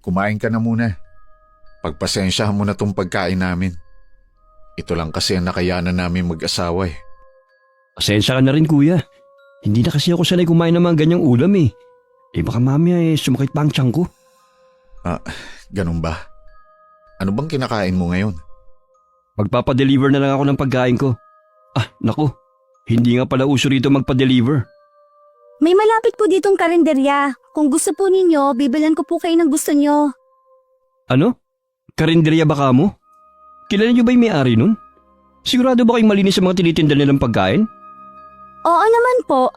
kumain ka na muna. Pagpasensyahan mo na tong pagkain namin. Ito lang kasi ang nakayanan namin mag-asawa eh. Pasensya ka na rin kuya. Hindi na kasi ako sanay kumain ng mga ganyang ulam eh. Baka mamaya sumakit pa ang tiyan ko. Ganun ba? Ano bang kinakain mo ngayon? Magpapadeliver na lang ako ng pagkain ko. Naku. Hindi nga pala uso rito magpa-deliver. May malapit po ditong karinderya. Kung gusto po ninyo, bibilan ko po kayo ng gusto nyo. Ano? Karinderya ba ka mo? Kilala niyo ba yung may-ari nun? Sigurado ba kayong malinis sa mga tinitinda nilang pagkain? Oo naman po.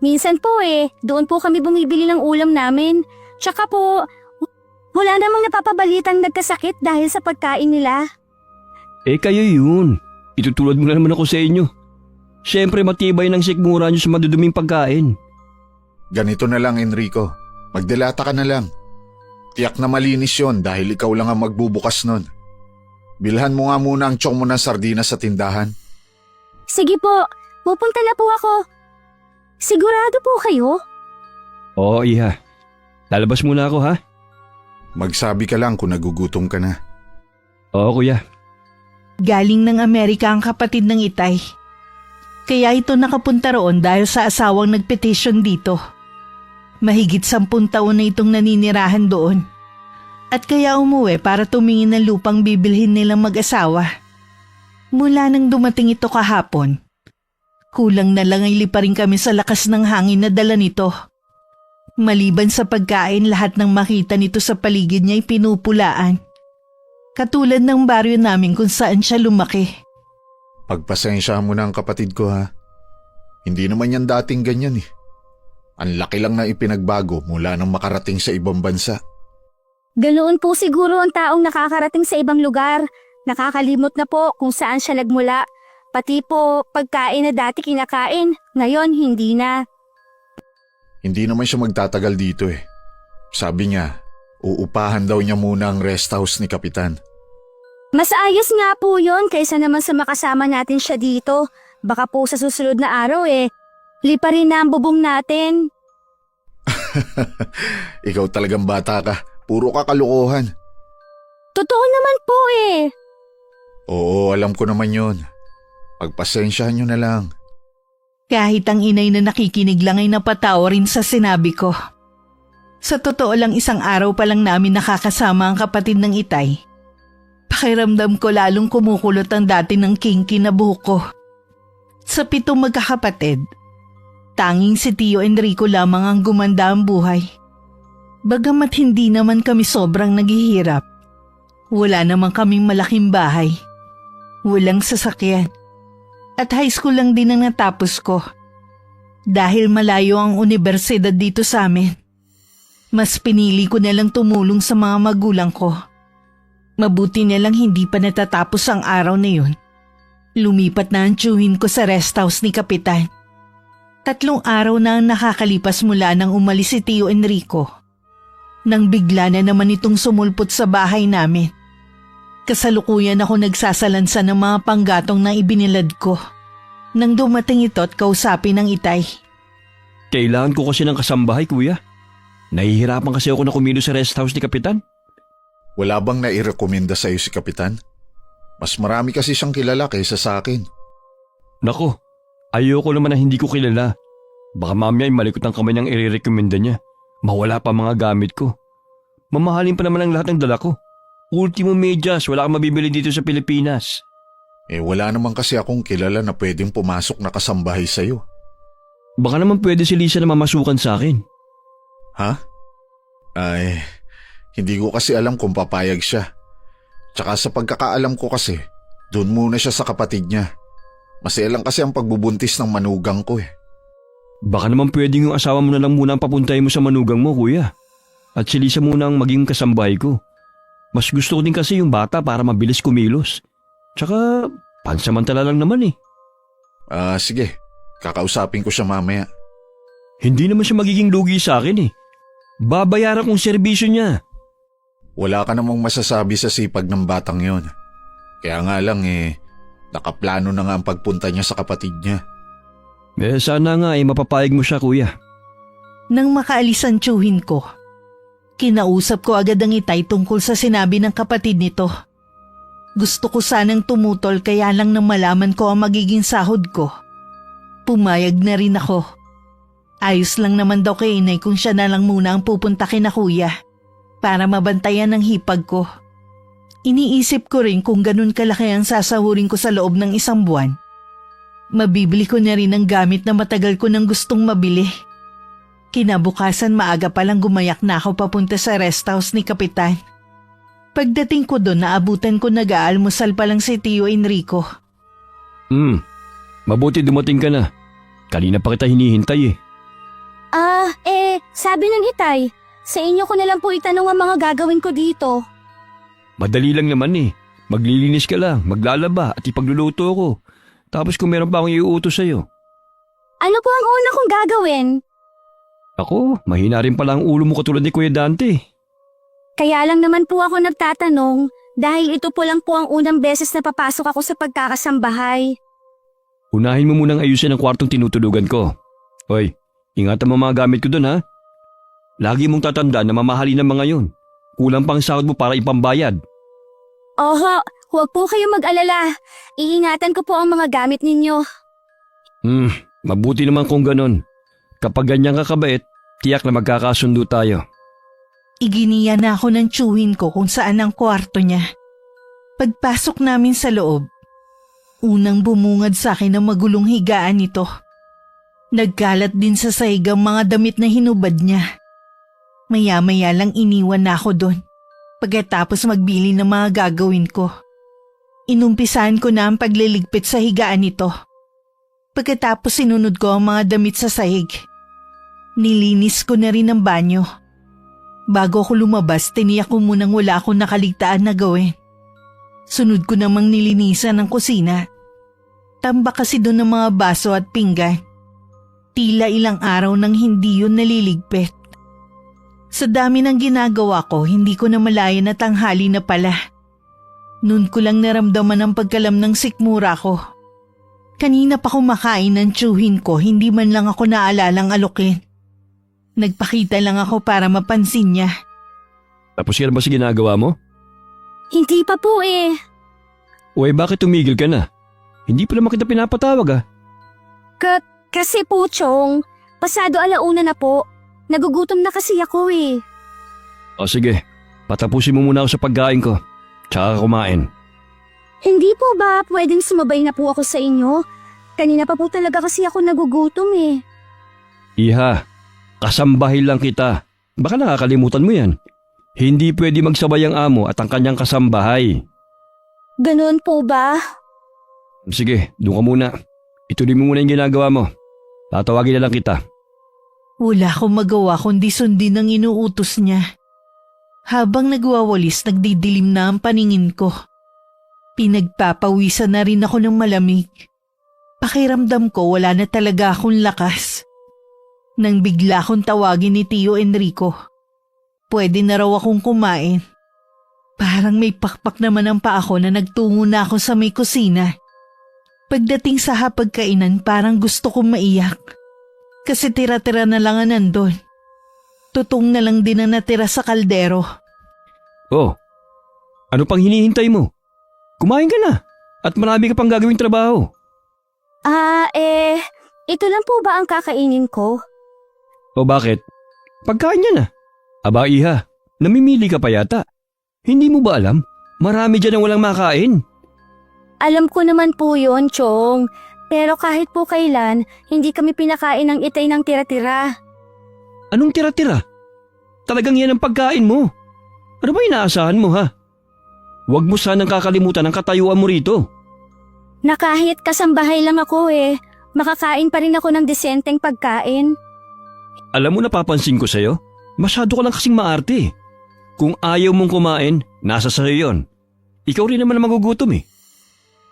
Minsan po doon po kami bumibili ng ulam namin. Tsaka po, wala namang napapabalitang nagkasakit dahil sa pagkain nila. Kayo yun. Itutulad mo na naman ako sa inyo. Siyempre matibay ng sikmura niyo sa maduduming pagkain. Ganito na lang Enrico, magdelata ka na lang. Tiyak na malinis yon dahil ikaw lang ang magbubukas nun. Bilhan mo nga muna ang tiyong mo ng sardinas sa tindahan. Sige po, pupunta na po ako. Sigurado po kayo? Oo, iha. Lalabas muna ako ha? Magsabi ka lang kung nagugutom ka na. Oo, kuya. Galing ng Amerika ang kapatid ng Itay. Kaya ito nakapunta roon dahil sa asawang nagpetisyon dito. Mahigit 10 taon na itong naninirahan doon. At kaya umuwi para tumingin ng lupang bibilhin nilang mag-asawa. Mula nang dumating ito kahapon, kulang na lang ay liparin kami sa lakas ng hangin na dala nito. Maliban sa pagkain, lahat ng makita nito sa paligid niya ay pinupulaan. Katulad ng baryo namin kung saan siya lumaki. Pagpasensyahan mo na ang kapatid ko ha. Hindi naman yan dating ganyan eh. Ang laki lang na ipinagbago mula nang makarating sa ibang bansa. Ganoon po siguro ang taong nakakarating sa ibang lugar. Nakakalimot na po kung saan siya nagmula. Pati po pagkain na dati kinakain, ngayon hindi na. Hindi naman siya magtatagal dito eh. Sabi niya, uupahan daw niya muna ang rest house ni Kapitan. Mas ayos nga po yon kaysa naman sa makasama natin siya dito. Baka po sa susunod na araw liparin na ang bubong natin. Ikaw talagang bata ka. Puro ka kalokohan. Totoo naman po Oo, alam ko naman yon. Pagpasensyahan niyo na lang. Kahit ang inay na nakikinig lang ay napatawa rin sa sinabi ko. Sa totoo lang 1 araw pa lang namin nakakasama ang kapatid ng Itay. Pakiramdam ko lalong kumukulot ang dati ng kinky na buhok ko. Sa 7 magkakapatid, tanging si Tio Enrico lamang ang gumanda ang buhay. Bagamat hindi naman kami sobrang naghihirap, wala naman kaming malaking bahay, walang sasakyan, at high school lang din ang natapos ko. Dahil malayo ang universidad dito sa amin, mas pinili ko na lang tumulong sa mga magulang ko. Mabuti na lang hindi pa natatapos ang araw na yun. Lumipat na ang tiyuhin ko sa rest house ni Kapitan. 3 araw na ang nakakalipas mula nang umalis si Tio Enrico. Nang bigla na naman itong sumulpot sa bahay namin. Kasalukuyan ako nagsasalansa ng mga panggatong na ibinilad ko. Nang dumating ito at kausapin ng Itay. Kailangan ko kasi ng kasambahay kuya. Nahihirapan kasi ako na kumilos sa rest house ni Kapitan. Wala bang nairekomenda sa'yo si Kapitan? Mas marami kasi siyang kilala kaysa sa akin. Nako, ayoko naman na hindi ko kilala. Baka mamaya ay malikot ang kamay niyang irerekomenda niya. Mawala pa mga gamit ko. Mamahalin pa naman ang lahat ng dala ko. Ultimo medyas, wala kang mabibili dito sa Pilipinas. Wala naman kasi akong kilala na pwedeng pumasok na kasambahay sa'yo. Baka naman pwede si Lisa na mamasukan sa akin. Ha? Hindi ko kasi alam kung papayag siya. Tsaka sa pagkakaalam ko kasi, doon muna siya sa kapatid niya. Maselang kasi ang pagbubuntis ng manugang ko Baka naman pwedeng yung asawa mo na lang muna ang papuntahin mo sa manugang mo, kuya. At si Lisa muna ang maging kasambahay ko. Mas gusto ko din kasi yung bata para mabilis kumilos. Tsaka, pansamantala lang naman Sige. Kakausapin ko siya mamaya. Hindi naman siya magiging lugi sa akin Babayaran kong serbisyo niya. Wala ka namang masasabi sa sipag ng batang yon. Kaya nga lang nakaplano na nga ang pagpunta niya sa kapatid niya. Sana nga mapapayag mo siya, kuya. Nang makaalis ang tiyuhin ko, Kinausap ko agad ang Itay tungkol sa sinabi ng kapatid nito. Gusto ko sanang tumutol kaya lang nang malaman ko ang magiging sahod ko. Pumayag na rin ako. Ayos lang naman daw kay inay kung siya na lang muna ang pupunta kina kuya para mabantayan ang hipag ko. Iniisip ko rin kung ganun kalaki ang sasahurin ko sa loob ng 1 buwan. Mabibili ko na rin ang gamit na matagal ko nang gustong mabili. Kinabukasan maaga palang gumayak na ako papunta sa rest house ni Kapitan. Pagdating ko doon naabutan ko nag-aalmusal pa lang si Tio Enrico. Mabuti dumating ka na. Kanina pa kita hinihintay eh. Sabi ng Itay, sa inyo ko na lang po itanong ang mga gagawin ko dito. Madali lang naman eh. Maglilinis ka lang, maglalaba at ipagluluto ko. Tapos kung meron pa akong iuutos sa'yo. Ano po ang una kong gagawin? Ako, mahina rin pala ang ulo mo katulad ni Kuya Dante. Kaya lang naman po ako nagtatanong dahil ito po lang po ang unang beses na papasok ako sa pagkakasambahay. Unahin mo munang ayusin ang kwartong tinutulugan ko. Hoy, ingatan mo mga gamit ko doon ha. Lagi mong tatandaan na mamahalin ng mga yon. Kulang pang sahod mo para ipambayad. Oho, huwag po kayong mag-alala. Iingatan ko po ang mga gamit ninyo. Mabuti naman kung ganon. Kapag ganyan ka kabait, tiyak na magkakasundo tayo. Iginiya na ako ng tiyuhin ko kung saan ang kwarto niya. Pagpasok namin sa loob, unang bumungad sa akin ang magulong higaan nito. Nagkalat din sa sahig ang mga damit na hinubad niya. Maya-maya lang iniwan na ako doon. Pagkatapos magbili ng mga gagawin ko. Inumpisahan ko na ang pagliligpit sa higaan nito. Pagkatapos sinunod ko ang mga damit sa sahig. Nilinis ko na rin ang banyo. Bago ako lumabas, tiniyak ko munang wala akong nakaligtaan na gawin. Sunod ko namang nilinisan ang kusina. Tambak kasi doon ng mga baso at pinggan. Tila ilang araw nang hindi yun naliligpit. Sa dami ng ginagawa ko, hindi ko na malaya na tanghali na pala. Noon ko lang naramdaman ang pagkalam ng sikmura ko. Kanina pa kumakain ng tiyuhin ko, hindi man lang ako naalalang alukin. Nagpakita lang ako para mapansin niya. Tapos yan ba sa ginagawa mo? Hindi pa po eh. Uy, bakit tumigil ka na? Hindi pa naman kita pinapatawag ah. Kasi po, Chong, pasado 1:00 na po. Nagugutom na kasi ako eh. O sige, patapusin mo muna ako sa pagkain ko. Tsaka kumain. Hindi po ba pwedeng sumabay na po ako sa inyo? Kanina pa po talaga kasi ako nagugutom eh. Iha, kasambahin lang kita. Baka nakakalimutan mo yan. Hindi pwede magsabay ang amo at ang kanyang kasambahay. Ganun po ba? Sige, doon ka muna. Ituloy mo muna yung ginagawa mo. Tatawagin na lang kita. Wala akong magawa kundi sundin ang inuutos niya. Habang nagwawalis, nagdidilim na ang paningin ko. Pinagpapawisan na rin ako ng malamig. Pakiramdam ko wala na talaga akong lakas. Nang bigla akong tawagin ni Tio Enrico. Pwede na raw akong kumain. Parang may pakpak naman ang paa ko na nagtungo na ako sa may kusina. Pagdating sa hapagkainan parang gusto kong maiyak. Kasi tira-tira na lang ang nandun. Tutong na lang din ang natira sa kaldero. Oh, ano pang hinihintay mo? Kumain ka na at marami ka pang gagawing trabaho. Ito lang po ba ang kakainin ko? O bakit? Pagkain niya na. Aba iha, namimili ka pa yata. Hindi mo ba alam? Marami dyan ang walang makain. Alam ko naman po yun, Chong. Pero kahit po kailan, hindi kami pinakain ng Itay ng tira-tira. Anong tira-tira? Talagang yan ang pagkain mo. Ano ba inaasahan mo ha? Huwag mo sanang kakalimutan ang katayuan mo rito. Na kahit kasambahay lang ako eh, makakain pa rin ako ng disenteng pagkain. Alam mo napapansin ko sa'yo, masyado ka lang kasing maarte. Kung ayaw mong kumain, nasa sa'yo yon. Ikaw rin naman ang magugutom eh.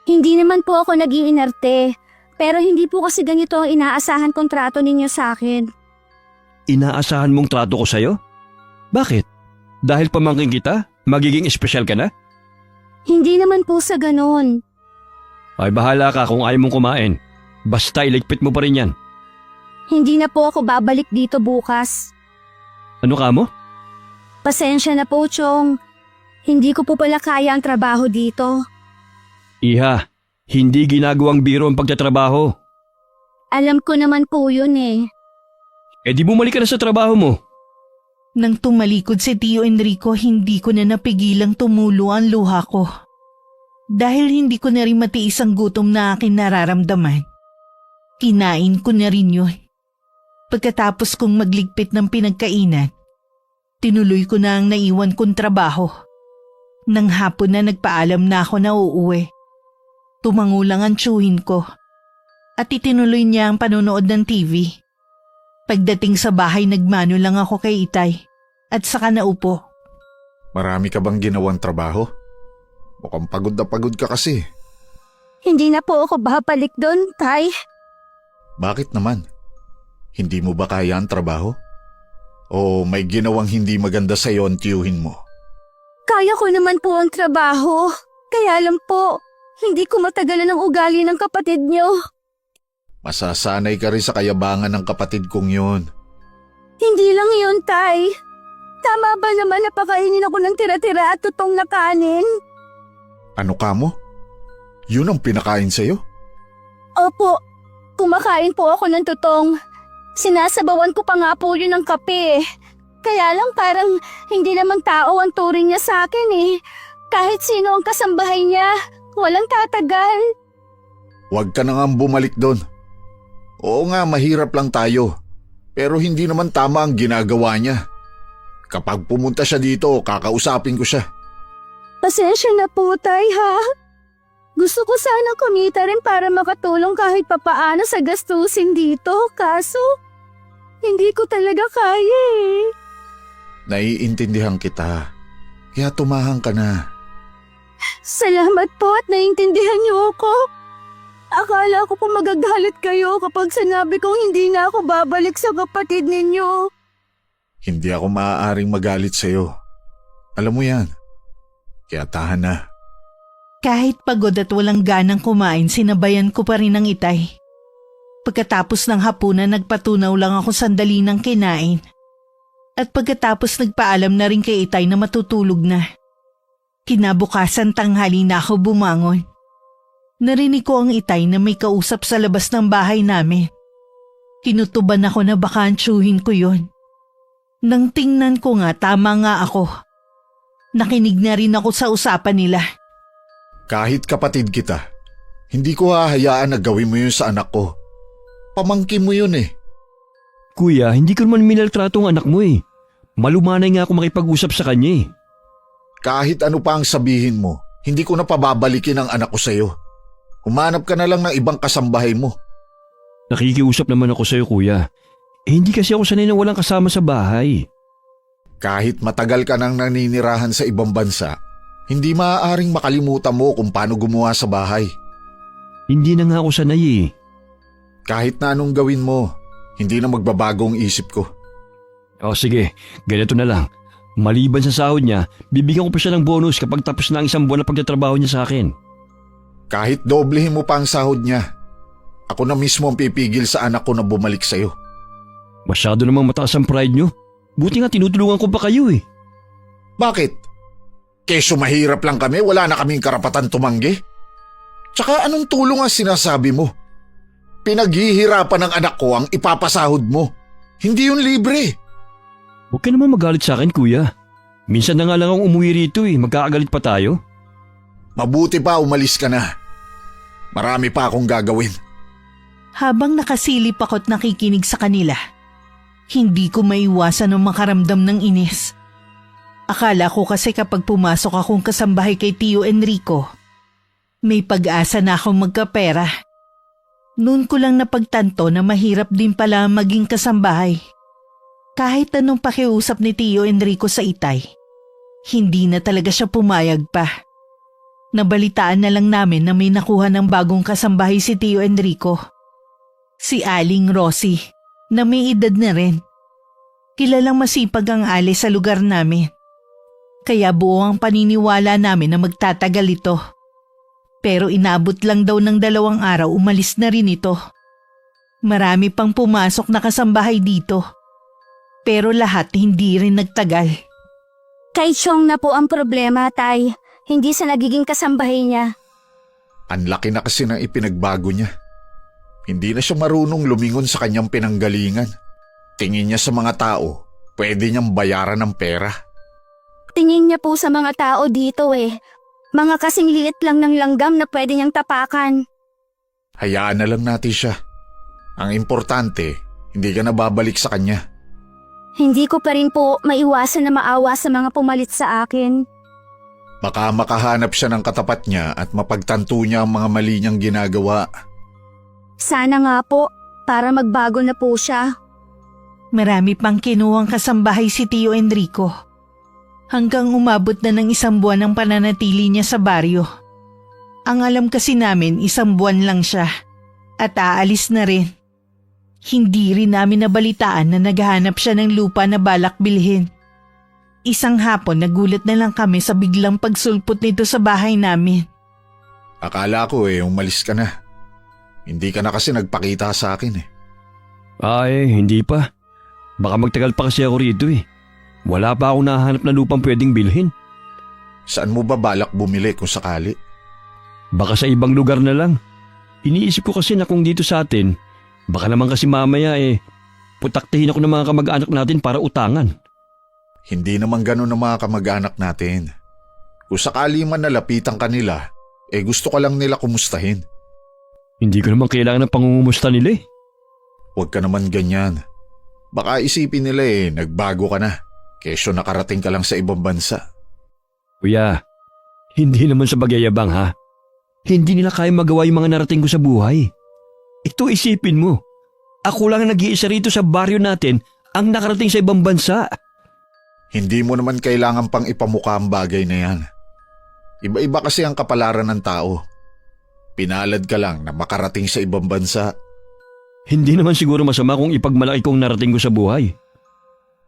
Hindi naman po ako nag-iinarte, pero hindi po kasi ganito ang inaasahan kong trato ninyo sa akin. Inaasahan mong trato ko sa'yo? Bakit? Dahil pamangkin kita, magiging espesyal ka na? Hindi naman po sa ganon. Ay bahala ka kung ayaw mong kumain. Basta iligpit mo pa rin yan. Hindi na po ako babalik dito bukas. Ano ka mo? Pasensya na po, Chong. Hindi ko po pala kaya ang trabaho dito. Iha, hindi ginagawang biro ang pagtatrabaho. Alam ko naman po yun eh. E di bumalik ka na sa trabaho mo. Nang tumalikod si Tio Enrico, hindi ko na napigilang tumulo ang luha ko. Dahil hindi ko na rin matiis ang gutom na aking nararamdaman. Kinain ko na rin yun. Pagkatapos kong magligpit ng pinagkainan, tinuloy ko na ang naiwan kong trabaho. Nang hapon na nagpaalam na ako na uuwi. Tumango lang ang tiyuhin ko at itinuloy niya ang panonood ng TV. Pagdating sa bahay, nagmano lang ako kay Itay at saka naupo. Marami ka bang ginawang trabaho? Mukhang pagod na pagod ka kasi. Hindi na po ako babalik doon, Tay. Bakit naman? Hindi mo ba kaya ang trabaho? O may ginawang hindi maganda sa'yo ang tiyuhin mo? Kaya ko naman po ang trabaho. Kaya lang po, hindi ko matagalan ang ugali ng kapatid niyo. Masasanay ka rin sa kayabangan ng kapatid kong yun. Hindi lang yun, Tay. Tama ba naman na pakainin ako ng tira-tira at tutong na kanin? Ano ka mo? Yun ang pinakain sa'yo? Opo, kumakain po ako ng tutong. Sinasabawan ko pa nga po yun ng kape. Kaya lang parang hindi naman tao ang turing niya sa akin eh. Kahit sino ang kasambahay niya, walang tatagal. Huwag ka na nga bumalik doon. Oo nga, mahirap lang tayo. Pero hindi naman tama ang ginagawa niya. Kapag pumunta siya dito, kakausapin ko siya. Pasensya na po, Tay, ha? Gusto ko sana kumita rin para makatulong kahit papaano sa gastusin dito. Kaso, hindi ko talaga kaya eh. Naiintindihan kita. Kaya tumahang ka na. Salamat po at naiintindihan niyo ako. Akala ko po magagalit kayo kapag sinabi kong hindi na ako babalik sa kapatid ninyo. Hindi ako maaaring magalit sa'yo. Alam mo yan. Kaya tahan na. Kahit pagod at walang ganang kumain, sinabayan ko pa rin ang Itay. Pagkatapos ng hapunan, nagpatunaw lang ako sandali ng kinain. At pagkatapos nagpaalam na rin kay Itay na matutulog na. Kinabukasan tanghali na ako bumangon. Narinig ko ang Itay na may kausap sa labas ng bahay namin. Kinutuban ako na baka ang tiyuhin ko yun. Nang tingnan ko nga, tama nga ako. Nakinig na rin ako sa usapan nila. Kahit kapatid kita, hindi ko hahayaan na gawin mo yun sa anak ko. Pamangkin mo yun eh. Kuya, hindi ko naman minaltrato ang anak mo eh. Malumanay nga ako makipag-usap sa kanya eh. Kahit ano pa ang sabihin mo, hindi ko na pababalikin ang anak ko sa'yo. Humanap ka na lang ng ibang kasambahay mo. Nakikiusap naman ako sa'yo, kuya. Hindi kasi ako sanay na walang kasama sa bahay. Kahit matagal ka nang naninirahan sa ibang bansa, hindi maaaring makalimutan mo kung paano gumawa sa bahay. Hindi na nga ako sanay eh. Kahit na anong gawin mo, hindi na magbabago ang isip ko. O sige, ganito na lang. Maliban sa sahod niya, bibigyan ko pa siya ng bonus kapag tapos na ang isang buwan na pagtatrabaho niya sa akin. Kahit doblehin mo pa ang sahod niya, ako na mismo ang pipigil sa anak ko na bumalik sa'yo. Masyado namang mataas ang pride niyo. Buti nga tinutulungan ko pa kayo eh. Bakit? Keso mahirap lang kami, wala na kaming karapatan tumanggi? Tsaka anong tulong ang sinasabi mo? Pinaghihirapan ng anak ko ang ipapasahod mo. Hindi yun libre. Huwag ka naman magalit sa akin, kuya. Minsan na nga lang akong umuwi rito eh. Magkakagalit pa tayo. Mabuti pa umalis ka na. Marami pa akong gagawin. Habang nakasilip ako't nakikinig sa kanila, hindi ko maiwasan ang makaramdam ng inis. Akala ko kasi kapag pumasok akong kasambahay kay Tio Enrico, may pag-asa na akong magkapera. Noon ko lang napagtanto na mahirap din pala maging kasambahay. Kahit anong pakiusap ni Tio Enrico sa Itay, hindi na talaga siya pumayag pa. Nabalitaan na lang namin na may nakuha ng bagong kasambahay si Tio Enrico. Si Aling Rosie, na may edad na rin. Kilalang masipag ang Ali sa lugar namin. Kaya buo ang paniniwala namin na magtatagal ito. Pero inabot lang daw ng 2 araw, umalis na rin ito. Marami pang pumasok na kasambahay dito. Pero lahat hindi rin nagtagal. Kay Chong na po ang problema, Tay. Hindi sa nagiging kasambahay niya. Ang laki na kasi ng ipinagbago niya. Hindi na siya marunong lumingon sa kanyang pinanggalingan. Tingin niya sa mga tao, pwede niyang bayaran ng pera. Tingin niya po sa mga tao dito Mga kasing liit lang ng langgam na pwede niyang tapakan. Hayaan na lang natin siya. Ang importante, hindi ka na babalik sa kanya. Hindi ko pa rin po maiwasan na maawa sa mga pumalit sa akin. Baka makahanap siya ng katapat niya at mapagtanto niya ang mga mali niyang ginagawa. Sana nga po, para magbago na po siya. Marami pang kinuhang kasambahay si Tio Enrico. Hanggang umabot na ng 1 buwan ang pananatili niya sa baryo. Ang alam kasi namin 1 buwan lang siya at aalis na rin. Hindi rin namin nabalitaan na naghahanap siya ng lupa na balak bilhin. Isang hapon nagulat na lang kami sa biglang pagsulpot nito sa bahay namin. Akala ko umalis ka na. Hindi ka na kasi nagpakita sa akin . Ay, hindi pa. Baka magtagal pa kasi ako rito . Wala pa akong nahanap na lupang pwedeng bilhin. Saan mo ba balak bumili kung sakali? Baka sa ibang lugar na lang. Iniisip ko kasi na kung dito sa atin, baka naman kasi mamaya putaktihin ako ng mga kamag-anak natin para utangan. Hindi naman ganun ang mga kamag-anak natin. Kung sakali man nalapitan ka nila, gusto ka lang nila kumustahin. Hindi ko naman kailangan ng pangungumusta nila . Huwag ka naman ganyan. Baka isipin nila nagbago ka na. Kesyo nakarating ka lang sa ibang bansa. Kuya, hindi naman sa pagyayabang ha. Hindi nila kaya magawa yung mga narating ko sa buhay. Ito isipin mo. Ako lang ang nag-iisa rito sa baryo natin ang nakarating sa ibang bansa. Hindi mo naman kailangan pang ipamukha ang bagay na yan. Iba-iba kasi ang kapalaran ng tao. Pinalad ka lang na makarating sa ibang bansa. Hindi naman siguro masama kung ipagmalaki kong narating ko sa buhay.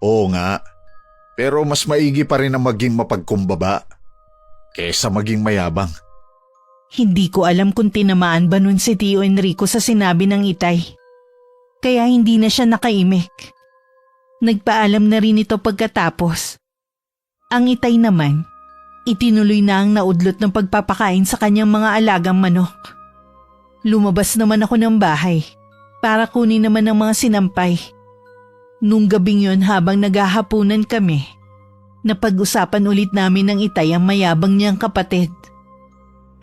Oo nga. Pero mas maigi pa rin na maging mapagkumbaba kesa maging mayabang. Hindi ko alam kung tinamaan ba nun si Tio Enrico sa sinabi ng itay. Kaya hindi na siya nakaimik. Nagpaalam na rin ito pagkatapos. Ang itay naman, itinuloy na ang naudlot ng pagpapakain sa kanyang mga alagang manok. Lumabas naman ako ng bahay para kunin naman ang mga sinampay. Nung gabing yon habang naghahapunan kami, napag-usapan ulit namin ng itay ang mayabang niyang kapatid.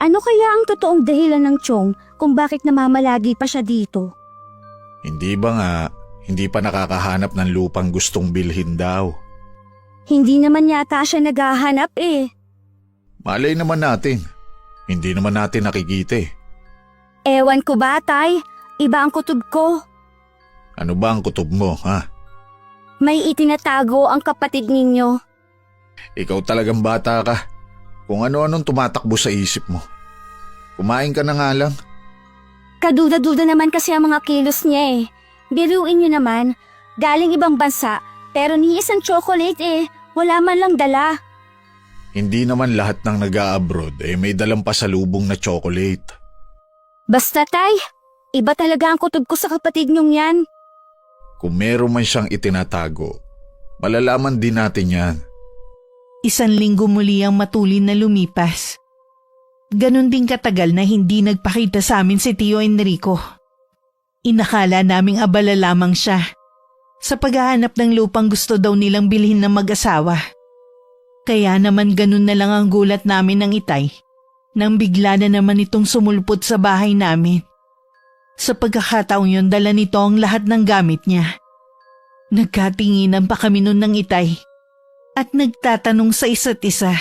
Ano kaya ang totoong dahilan ng Chong kung bakit namamalagi pa siya dito? Hindi ba nga, hindi pa nakakahanap ng lupang gustong bilhin daw? Hindi naman yata siya naghahanap Malay naman natin. Hindi naman natin nakikita . Ewan ko ba, Tay? Iba ang kutob ko. Ano ba ang kutob mo, ha? May itinatago ang kapatid ninyo. Ikaw talagang bata ka. Kung ano-anong tumatakbo sa isip mo. Kumain ka na nga lang. Kaduda-duda naman kasi ang mga kilos niya Biruin niyo naman, galing ibang bansa, pero ni isang chocolate wala man lang dala. Hindi naman lahat ng nag-a-abroad may dalang pasalubong na chocolate. Basta Tay, iba talaga ang kutob ko sa kapatid niyong yan. Kung meron man siyang itinatago, malalaman din natin yan. 1 linggo muli ang matulin na lumipas. Ganon din katagal na hindi nagpakita sa amin si Tio Enrico. Inakala naming abala lamang siya. Sa paghahanap ng lupang gusto daw nilang bilhin ng mag-asawa. Kaya naman ganon na lang ang gulat namin ng itay nang bigla na naman itong sumulpot sa bahay namin. Sa pagkakataong yon dala nito ang lahat ng gamit niya. Nagkatinginan pa kami nun ng itay at nagtatanong sa isa't isa.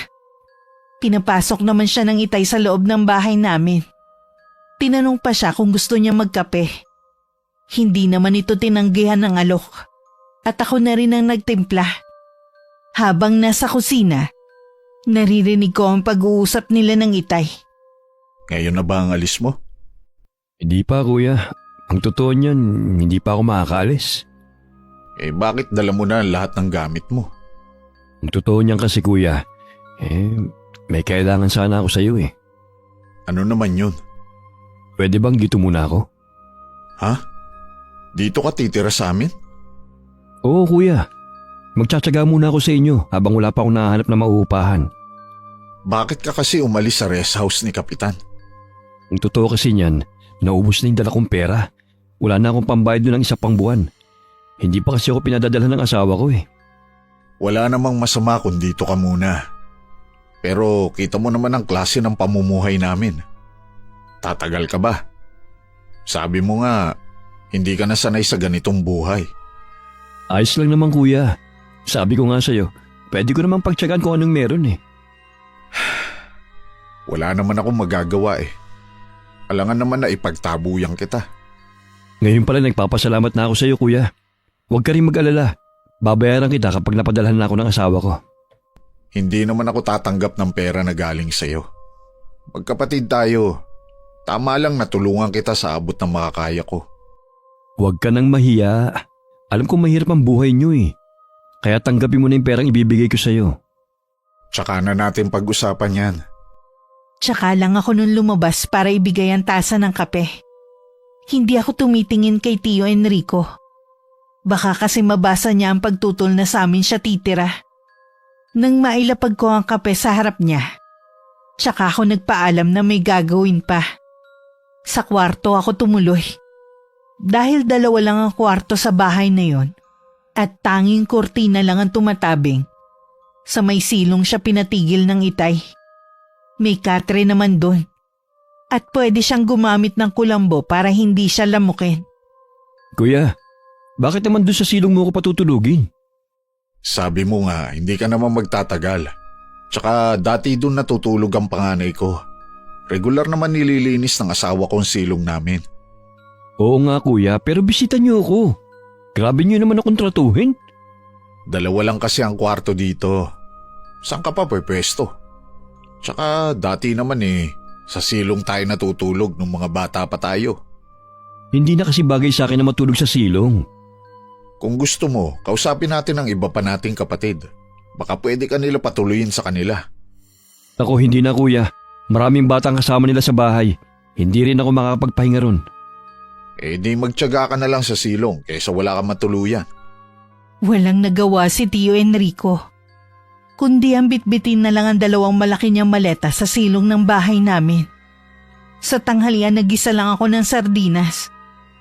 Pinapasok naman siya ng itay sa loob ng bahay namin. Tinanong pa siya kung gusto niya magkape. Hindi naman ito tinanggihan ng alok at ako na rin ang nagtimpla. Habang nasa kusina, naririnig ko ang pag-uusap nila ng itay. Ngayon na ba ang alis mo? Hindi pa kuya. Ang totoo niyan, hindi pa ako makakaalis. Bakit dala mo na lahat ng gamit mo? Ang totoo niyan kasi kuya, may kailangan sana ako sa iyo . Ano naman yun? Pwede bang dito muna ako? Ha? Dito ka titira sa amin? Oo kuya. Magtsatsaga muna ako sa inyo habang wala pa akong nahanap na mauupahan. Bakit ka kasi umalis sa rest house ni Kapitan? Ang totoo kasi niyan, naubos na yung dala kong pera. Wala na akong pambayad doon ng isa pang buwan. Hindi pa kasi ako pinadadala ng asawa ko eh. Wala namang masama kung dito ka muna. Pero kita mo naman ang klase ng pamumuhay namin. Tatagal ka ba? Sabi mo nga, hindi ka na sanay sa ganitong buhay. Ayos lang naman kuya. Sabi ko nga sa'yo, pwede ko namang pagtsagaan kung anong meron eh. Wala naman akong magagawa eh. Alangan naman na ipagtabuyang kita. Ngayon pala nagpapasalamat na ako sa'yo kuya. Huwag ka rin mag-alala. Babayaran kita kapag napadalhan na ako ng asawa ko. Hindi naman ako tatanggap ng pera na galing sa'yo. Magkapatid tayo. Tama lang na tulungan kita sa abot ng makakaya ko. Huwag ka nang mahiya. Alam kong mahirap ang buhay niyo eh. Kaya tanggapin mo na yung perang ibibigay ko sa'yo. Tsaka na natin pag-usapan yan. Tsaka lang ako nun lumabas para ibigay ang tasa ng kape. Hindi ako tumitingin kay Tio Enrico. Baka kasi mabasa niya ang pagtutol na sa amin siya titira. Nang mailapag ko ang kape sa harap niya, tsaka ako nagpaalam na may gagawin pa. Sa kwarto ako tumuloy. Dahil 2 lang ang kwarto sa bahay na yon at tanging kurtina lang ang tumatabing. Sa may silong siya pinatigil ng itay. May katre naman doon. At pwede siyang gumamit ng kulambo para hindi siya lamukin. Kuya, bakit naman doon sa silong mo ko patutulugin? Sabi mo nga, hindi ka naman magtatagal. Tsaka dati doon natutulog ang panganay ko. Regular naman nililinis ng asawa kong silong namin. Oo nga kuya, pero bisita niyo ako. Grabe niyo naman akong tratuhin. 2 lang kasi ang kwarto dito. Saan ka pa pwesto? Tsaka dati naman sa silong tayo natutulog nung mga bata pa tayo. Hindi na kasi bagay sa akin na matulog sa silong. Kung gusto mo, kausapin natin ang iba pa nating kapatid. Baka pwede ka nila patuloyin sa kanila. Ako hindi na kuya. Maraming batang kasama nila sa bahay. Hindi rin ako makakapagpahinga ron. Di magtiyaga ka na lang sa silong kaysa wala kang matuluyan. Walang nagawa si Tio Enrico. Kundi ang bitbitin na lang ang 2 malaki niyang maleta sa silong ng bahay namin. Sa tanghalian nagisa lang ako ng sardinas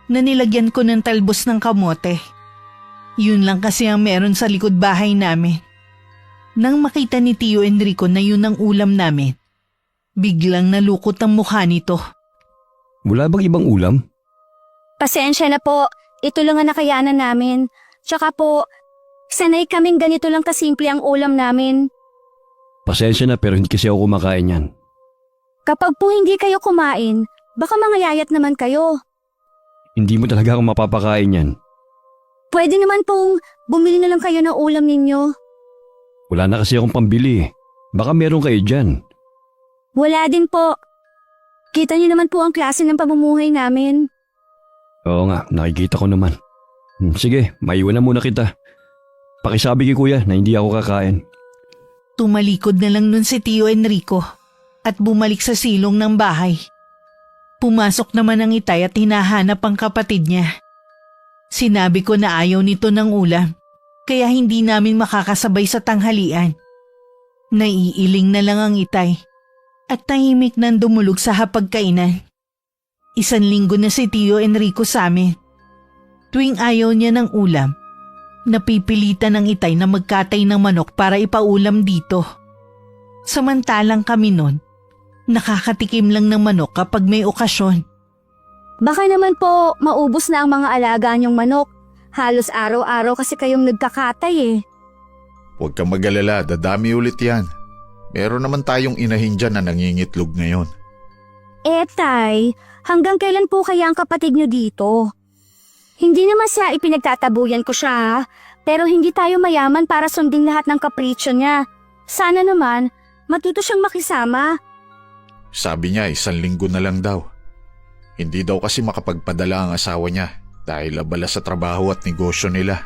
na nilagyan ko ng talbos ng kamote. Yun lang kasi ang meron sa likod bahay namin. Nang makita ni Tio Enrico na yun ang ulam namin, biglang nalukot ang mukha nito. Wala bang ibang ulam? Pasensya na po, ito lang ang nakayanan namin. Tsaka po, sanay kaming ganito lang kasimple ang ulam namin. Pasensya na pero hindi kasi ako kumakain yan. Kapag po hindi kayo kumain, baka mangayayat naman kayo. Hindi mo talaga ako mapapakain yan. Pwede naman pong bumili na lang kayo ng ulam ninyo. Wala na kasi akong pambili. Baka meron kayo dyan. Wala din po. Kita niyo naman po ang klase ng pamumuhay namin. Oo nga, nakikita ko naman. Sige, maiwan na muna kita. Pakisabi kay kuya na hindi ako kakain. Tumalikod na lang nun si Tio Enrico at bumalik sa silong ng bahay. Pumasok naman ang itay at hinahanap ang kapatid niya. Sinabi ko na ayaw nito ng ulam, kaya hindi namin makakasabay sa tanghalian. Naiiling na lang ang itay at tahimik nang dumulog sa hapagkainan. 1 linggo na si Tio Enrico sa amin. Tuwing ayaw niya ng ulam, napipilitan ng itay na magkatay ng manok para ipaulam dito. Samantalang kami nun, nakakatikim lang ng manok kapag may okasyon. Baka naman po maubos na ang mga alaga niyong manok. Halos araw-araw kasi kayong nagkakatay eh. Huwag kang mag-alala, dadami ulit yan. Meron naman tayong inahin dyan na nangingitlog ngayon. Tay, hanggang kailan po kaya ang kapatid niyo dito? Hindi naman siya ipinagtatabuyan ko siya, pero hindi tayo mayaman para sundin lahat ng kapritsyo niya. Sana naman, matuto siyang makisama. Sabi niya 1 linggo na lang daw. Hindi daw kasi makapagpadala ang asawa niya dahil abala sa trabaho at negosyo nila.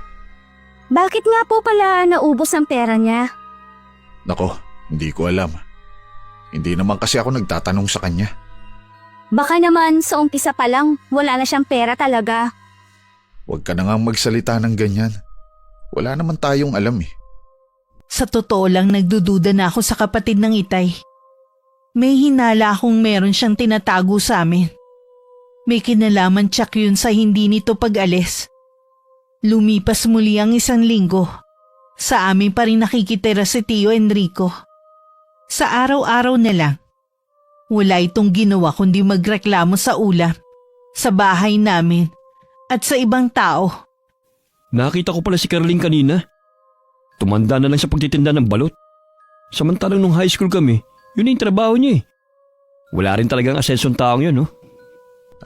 Bakit nga po pala naubos ang pera niya? Nako, hindi ko alam. Hindi naman kasi ako nagtatanong sa kanya. Baka naman sa umpisa pa lang, wala na siyang pera talaga. Huwag ka na nga magsalita ng ganyan. Wala naman tayong alam eh. Sa totoo lang nagdududa na ako sa kapatid ng Itay. May hinala akong meron siyang tinatago sa amin. May kinalaman tsak yun sa hindi nito pag-alis. Lumipas muli ang 1 linggo. Sa amin pa rin nakikitira si Tio Enrico. Sa araw-araw na lang. Wala itong ginawa kundi magreklamo sa ulam, sa bahay namin, at sa ibang tao. Nakita ko pala si Caroline kanina. Tumanda na lang sa pagtitinda ng balot. Samantalang nung high school kami, yun yung trabaho niya eh. Wala rin talagang asensyon taong yun, no?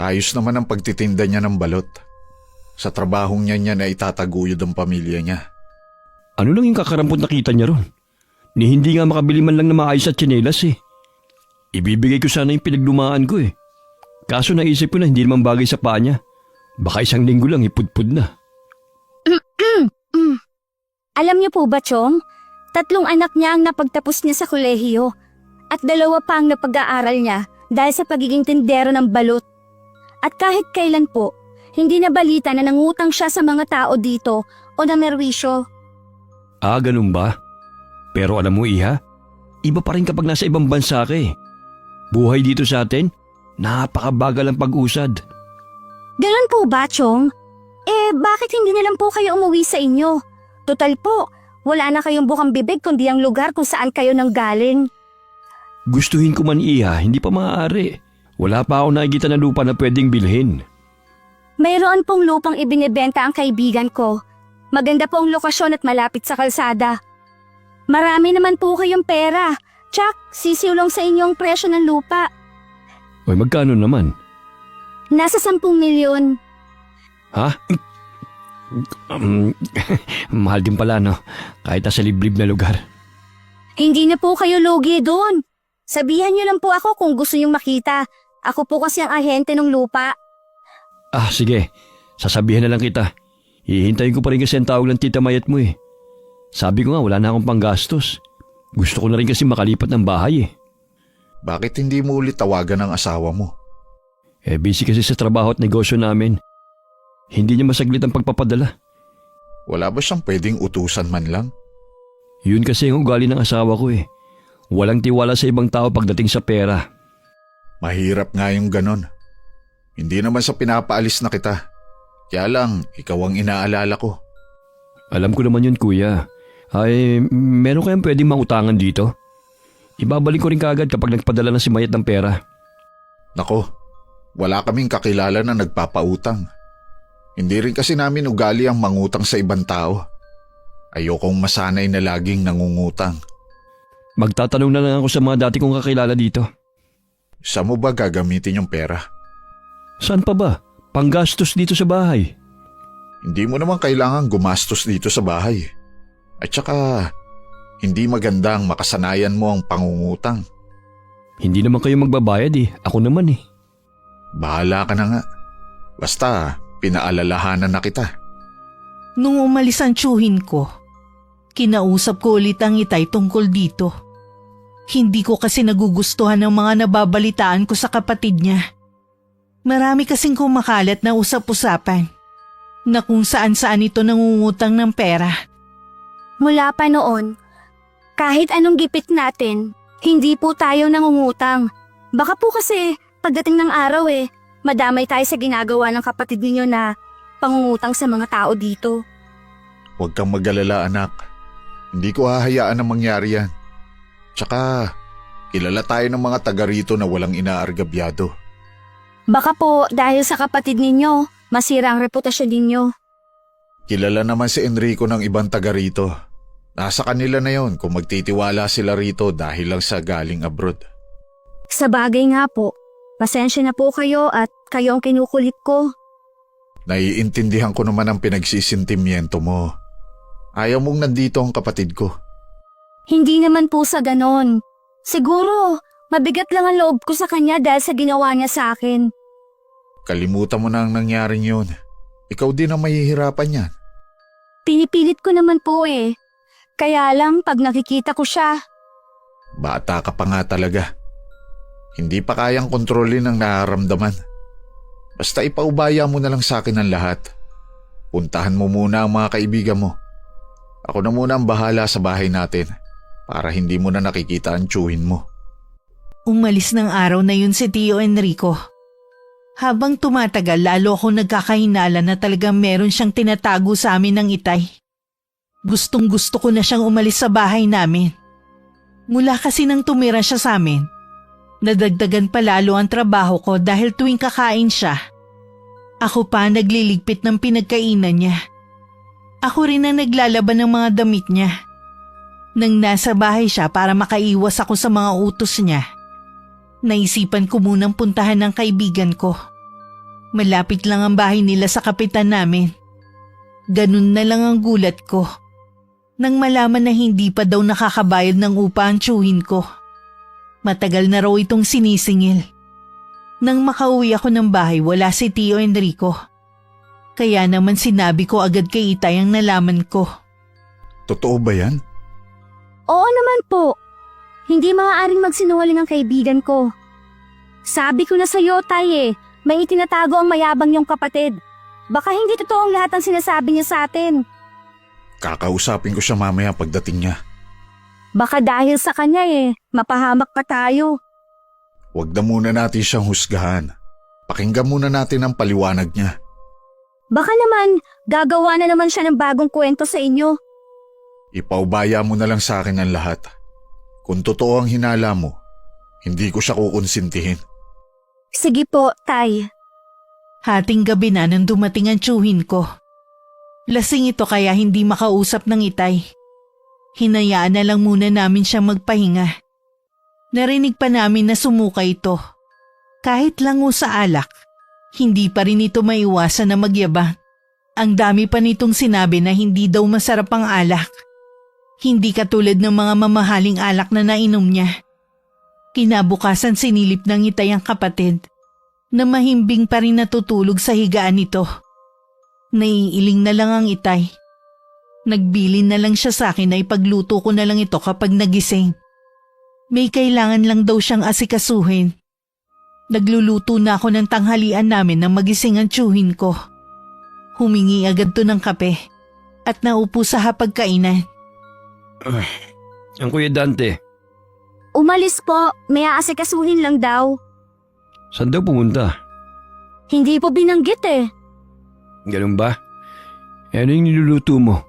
Ayos naman ang pagtitinda niya ng balot. Sa trabahong niya na itataguyod ang pamilya niya. Ano lang yung kakarampot nakita niya ron? Ni hindi nga makabili man lang na maayos at tsinelas eh. Ibibigay ko sana yung pinaglumaan ko eh. Kaso naisip ko na hindi naman bagay sa paa niya. Baka 1 linggo lang ipudpud na. Alam niyo po ba, Chong? 3 anak niya ang napagtapos niya sa kolehiyo. At 2 pa ang napag-aaral niya dahil sa pagiging tindero ng balot. At kahit kailan po, hindi na balita na nangutang siya sa mga tao dito o na merwisyo. Ah, ganun ba? Pero alam mo Iha, iba pa rin kapag nasa ibang bansa ka eh. Buhay dito sa atin, napakabagal ang pag-usad. Ganun po ba, Chong? Bakit hindi na lang po kayo umuwi sa inyo? Total po, wala na kayong bukang bibig kundi ang lugar kung saan kayo nanggaling. Gustuhin ko man Iha, hindi pa maaari. Wala pa ako nakikita na lupa na pwedeng bilhin. Mayroon pong lupang ibinebenta ang kaibigan ko. Maganda po ang lokasyon at malapit sa kalsada. Marami naman po kayong pera. Tsak, sisiulong sa inyong presyo ng lupa. Oy, magkano naman? Nasa 10 milyon. Ha? Mahal din pala no, kahit sa liblib na lugar. Hindi na po kayo lugi doon. Sabihan niyo lang po ako kung gusto niyong makita. Ako po kasi ang ahente ng lupa. Ah, sige. Sasabihan na lang kita. Hihintayin ko pa rin kasi ang tawag ng tita Mayat mo eh. Sabi ko nga wala na akong panggastos. Gusto ko na rin kasi makalipat ng bahay eh. Bakit hindi mo ulit tawagan ng asawa mo? Busy kasi sa trabaho at negosyo namin. Hindi niya masaglit ang pagpapadala. Wala ba siyang pwedeng utusan man lang? Yun kasi ang ugali ng asawa ko eh. Walang tiwala sa ibang tao pagdating sa pera. Mahirap nga yung ganon. Hindi naman sa pinapaalis na kita. Kaya lang, ikaw ang inaalala ko. Alam ko naman yun kuya. Ay, meron kayang pwedeng mautangan dito? Ibabalik ko rin kaagad kapag nagpadala na si Mayat ng pera. Nako, wala kaming kakilala na nagpapautang. Hindi rin kasi namin ugali ang mangutang sa ibang tao. Ayokong masanay na laging nangungutang. Magtatanong na lang ako sa mga dati kong kakilala dito. Saan mo ba gagamitin yung pera? Saan pa ba? Panggastos dito sa bahay. Hindi mo naman kailangan gumastos dito sa bahay. At saka, hindi magandang makasanayan mo ang pangungutang. Hindi naman kayo magbabayad eh. Ako naman eh. Bahala ka na nga. Basta, pinaalalahanan na kita. Nung umalis ang tiyuhin ko, kinausap ko ulit ang Itay tungkol dito. Hindi ko kasi nagugustuhan ang mga nababalitaan ko sa kapatid niya. Marami kasing kumakalat na usap-usapan na kung saan-saan ito nangungutang ng pera. Mula pa noon, kahit anong gipit natin, hindi po tayo nangungutang. Baka po kasi pagdating ng araw madamay tayo sa ginagawa ng kapatid ninyo na pangungutang sa mga tao dito. Huwag kang mag-alala anak. Hindi ko hahayaan na mangyari yan. Tsaka, kilala tayo ng mga taga rito na walang inaargabyado. Baka po dahil sa kapatid ninyo, masira ang reputasyon ninyo. Kilala naman si Enrico ng ibang taga rito. Nasa kanila na yon kung magtitiwala sila rito dahil lang sa galing abroad. Sa bagay nga po, pasensya na po kayo at kayo ang kinukulit ko. Naiintindihan ko naman ang pinagsisintimiento mo. Ayaw mong nandito ang kapatid ko. Hindi naman po sa ganon. Siguro, mabigat lang ang loob ko sa kanya dahil sa ginawa niya sa akin. Kalimutan mo na ang nangyaring yun. Ikaw din ang mahihirapan yan. Pinipilit ko naman po Kaya lang pag nakikita ko siya. Bata ka pa nga talaga. Hindi pa kayang kontrolin ang nararamdaman. Basta ipaubaya mo na lang sa akin ang lahat. Puntahan mo muna ang mga kaibigan mo. Ako na muna ang bahala sa bahay natin para hindi mo na nakikita ang tiyuhin mo. Umalis ng araw na yun si Tio Enrico. Habang tumatagal, lalo akong nagkakahinala na talagang meron siyang tinatago sa amin ng Itay. Gustong gusto ko na siyang umalis sa bahay namin. Mula kasi nang tumira siya sa amin, nadagdagan pa lalo ang trabaho ko dahil tuwing kakain siya. Ako pa nagliligpit ng pinagkainan niya. Ako rin ang naglalaban ng mga damit niya. Nang nasa bahay siya para makaiwas ako sa mga utos niya, naisipan ko munang puntahan ng kaibigan ko. Malapit lang ang bahay nila sa kapitan namin. Ganun na lang ang gulat ko nang malaman na hindi pa daw nakakabayad ng upa ang tiyuhin ko. Matagal na raw itong sinisingil. Nang makauwi ako ng bahay, wala si Tio Enrico. Kaya naman sinabi ko agad kay Itay ang nalaman ko. Totoo ba yan? Oo naman po. Hindi maaaring magsinungaling ang kaibigan ko. Sabi ko na sa'yo, Tay may itinatago ang mayabang niyong kapatid. Baka hindi totoo ang lahat ng sinasabi niya sa atin. Kakausapin ko siya mamaya pagdating niya. Baka dahil sa kanya mapahamak pa tayo. Huwag na muna natin siyang husgahan. Pakinggan muna natin ang paliwanag niya. Baka naman, gagawa na naman siya ng bagong kwento sa inyo. Ipaubaya mo na lang sa akin ang lahat. Kung totoo ang hinala mo, hindi ko siya kukonsintihin. Sige po, Tay. Hating gabi na nang dumating ang tiyuhin ko. Lasing ito kaya hindi makausap ng Itay. Hinayaan na lang muna namin siyang magpahinga. Narinig pa namin na sumuka ito. Kahit lango sa alak, hindi pa rin ito maiwasan na magyabang. Ang dami pa nitong sinabi na hindi daw masarap ang alak. Hindi katulad ng mga mamahaling alak na nainom niya. Kinabukasan sinilip ng Itay ang kapatid na mahimbing pa rin natutulog sa higaan nito. Naiiling na lang ang Itay. Nagbilin na lang siya sa akin na ipagluto ko na lang ito kapag nagising. May kailangan lang daw siyang asikasuhin. Nagluluto na ako ng tanghalian namin nang magising ang tiyuhin ko. Humingi agad to ng kape at naupo sa hapagkainan. Ang Kuya Dante, Umalis po, may aasikasuhin lang daw. saan daw pumunta? Hindi po binanggit Ganun ba? Ano yung niluluto mo?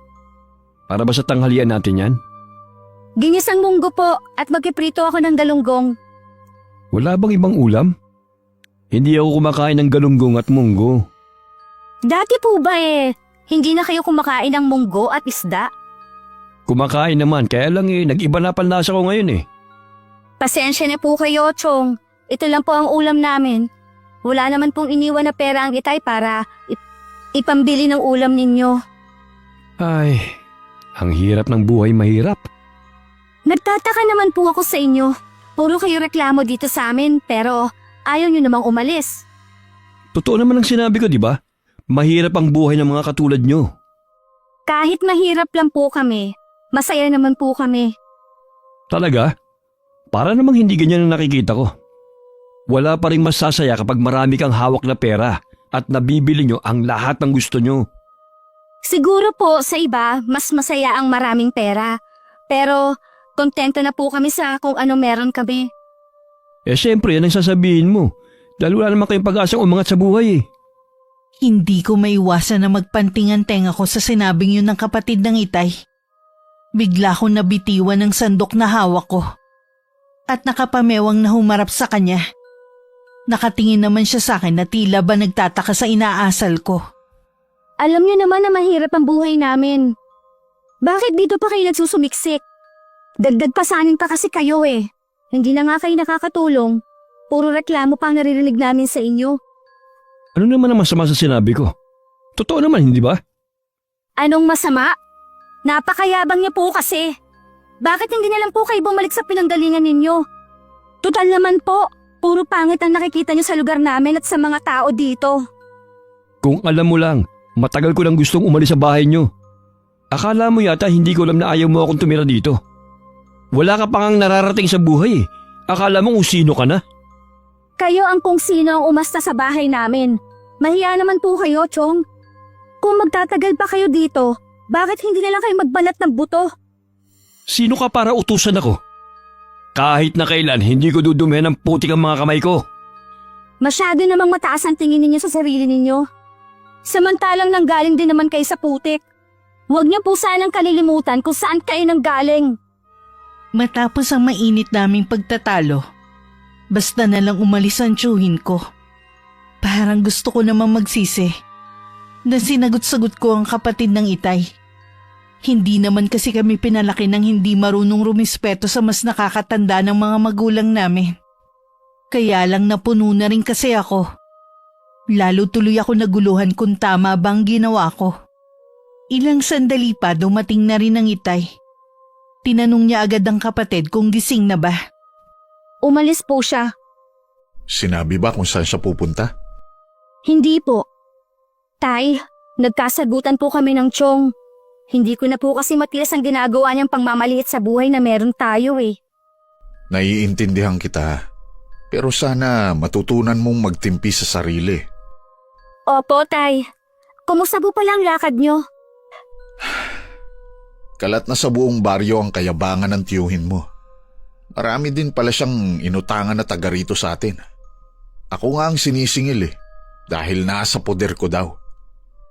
Para ba sa tanghalian natin yan? Ginisang munggo po at magkiprito ako ng galunggong. Wala bang ibang ulam? Hindi ako kumakain ng galunggong at munggo. Dati po ba hindi na kayo kumakain ng munggo at isda? Kumakain naman, kaya lang nag-iba na panlasa ko ngayon Pasensya na po kayo, Chong. Ito lang po ang ulam namin. Wala naman pong iniwan na pera ang Itay para ipambili ng ulam ninyo. Ay, ang hirap ng buhay mahirap. Nagtataka naman po ako sa inyo. Puro kayo reklamo dito sa amin pero ayaw nyo namang umalis. Totoo naman ang sinabi ko, di ba? Mahirap ang buhay ng mga katulad nyo. Kahit mahirap lang po kami, masaya naman po kami. Talaga? Para namang hindi ganyan ang nakikita ko. Wala pa rin masasaya kapag marami kang hawak na pera at nabibili nyo ang lahat ng gusto nyo. Siguro po sa iba, mas masaya ang maraming pera. Pero kontento na po kami sa kung ano meron kami. Siyempre yan ang sasabihin mo. Dahil wala naman kayong pag-asang umangat sa buhay Hindi ko maiwasan na magpantingan tenga ko sa sinabing yun ng kapatid ng Itay. Bigla ko nabitiwan ng sandok na hawak ko. At nakapamewang na humarap sa kanya. Nakatingin naman siya sa akin na tila ba nagtataka sa inaasal ko. Alam nyo naman na mahirap ang buhay namin. Bakit dito pa kayo nagsusumiksik? Dagdag pasanin pa kasi kayo Hindi na nga kayo nakakatulong. Puro reklamo pa ang naririnig namin sa inyo. Ano naman ang masama sa sinabi ko? Totoo naman, hindi ba? Anong masama? Napakayabang niya po kasi. Bakit hindi na lang po kayo bumalik sa pinanggalingan ninyo? Tutal naman po, puro pangit ang nakikita niyo sa lugar namin at sa mga tao dito. Kung alam mo lang, matagal ko lang gustong umalis sa bahay nyo. Akala mo yata hindi ko alam na ayaw mo akong tumira dito. Wala ka pa ngang nararating sa buhay Akala mo kung sino ka na? Kayo ang kung sino ang umasta sa bahay namin. Mahiya naman po kayo, Chong. Kung magtatagal pa kayo dito, Bakit hindi na lang kayo magbanat ng buto? Sino ka para utusan ako? Kahit na kailan, hindi ko dudumihan ng putik ang mga kamay ko. Masyado namang mataas ang tingin ninyo sa sarili ninyo. Samantalang nanggaling din naman kayo sa putik. Huwag niyo po sanang kalilimutan kung saan kayo nanggaling. Matapos ang mainit naming pagtatalo, basta na lang umalis ang tiyuhin ko. Parang gusto ko namang magsisi na sinagot-sagot ko ang kapatid ng Itay. Hindi naman kasi kami pinalaki ng hindi marunong rumispeto sa mas nakakatanda ng mga magulang namin. Kaya lang napuno na rin kasi ako. Lalo tuloy ako naguluhan kung tama bang ginawa ko. Ilang sandali pa dumating na rin ang Itay. Tinanong niya agad ang kapatid kung gising na ba. Umalis po siya. Sinabi ba kung saan siya pupunta? Hindi po. Tay, nagkasagutan po kami ng tiyong. Hindi ko na po kasi matiis ang ginagawa niyang pangmamaliit sa buhay na meron tayo eh. Naiintindihan kita. Pero sana matutunan mong magtimpi sa sarili. Opo, Tay. Kumusta po pala ang lakad niyo? Kalat na sa buong baryo ang kayabangan ng tiyuhin mo. Marami din pala siyang inutangan na taga rito sa atin. Ako nga ang sinisingil dahil nasa poder ko daw.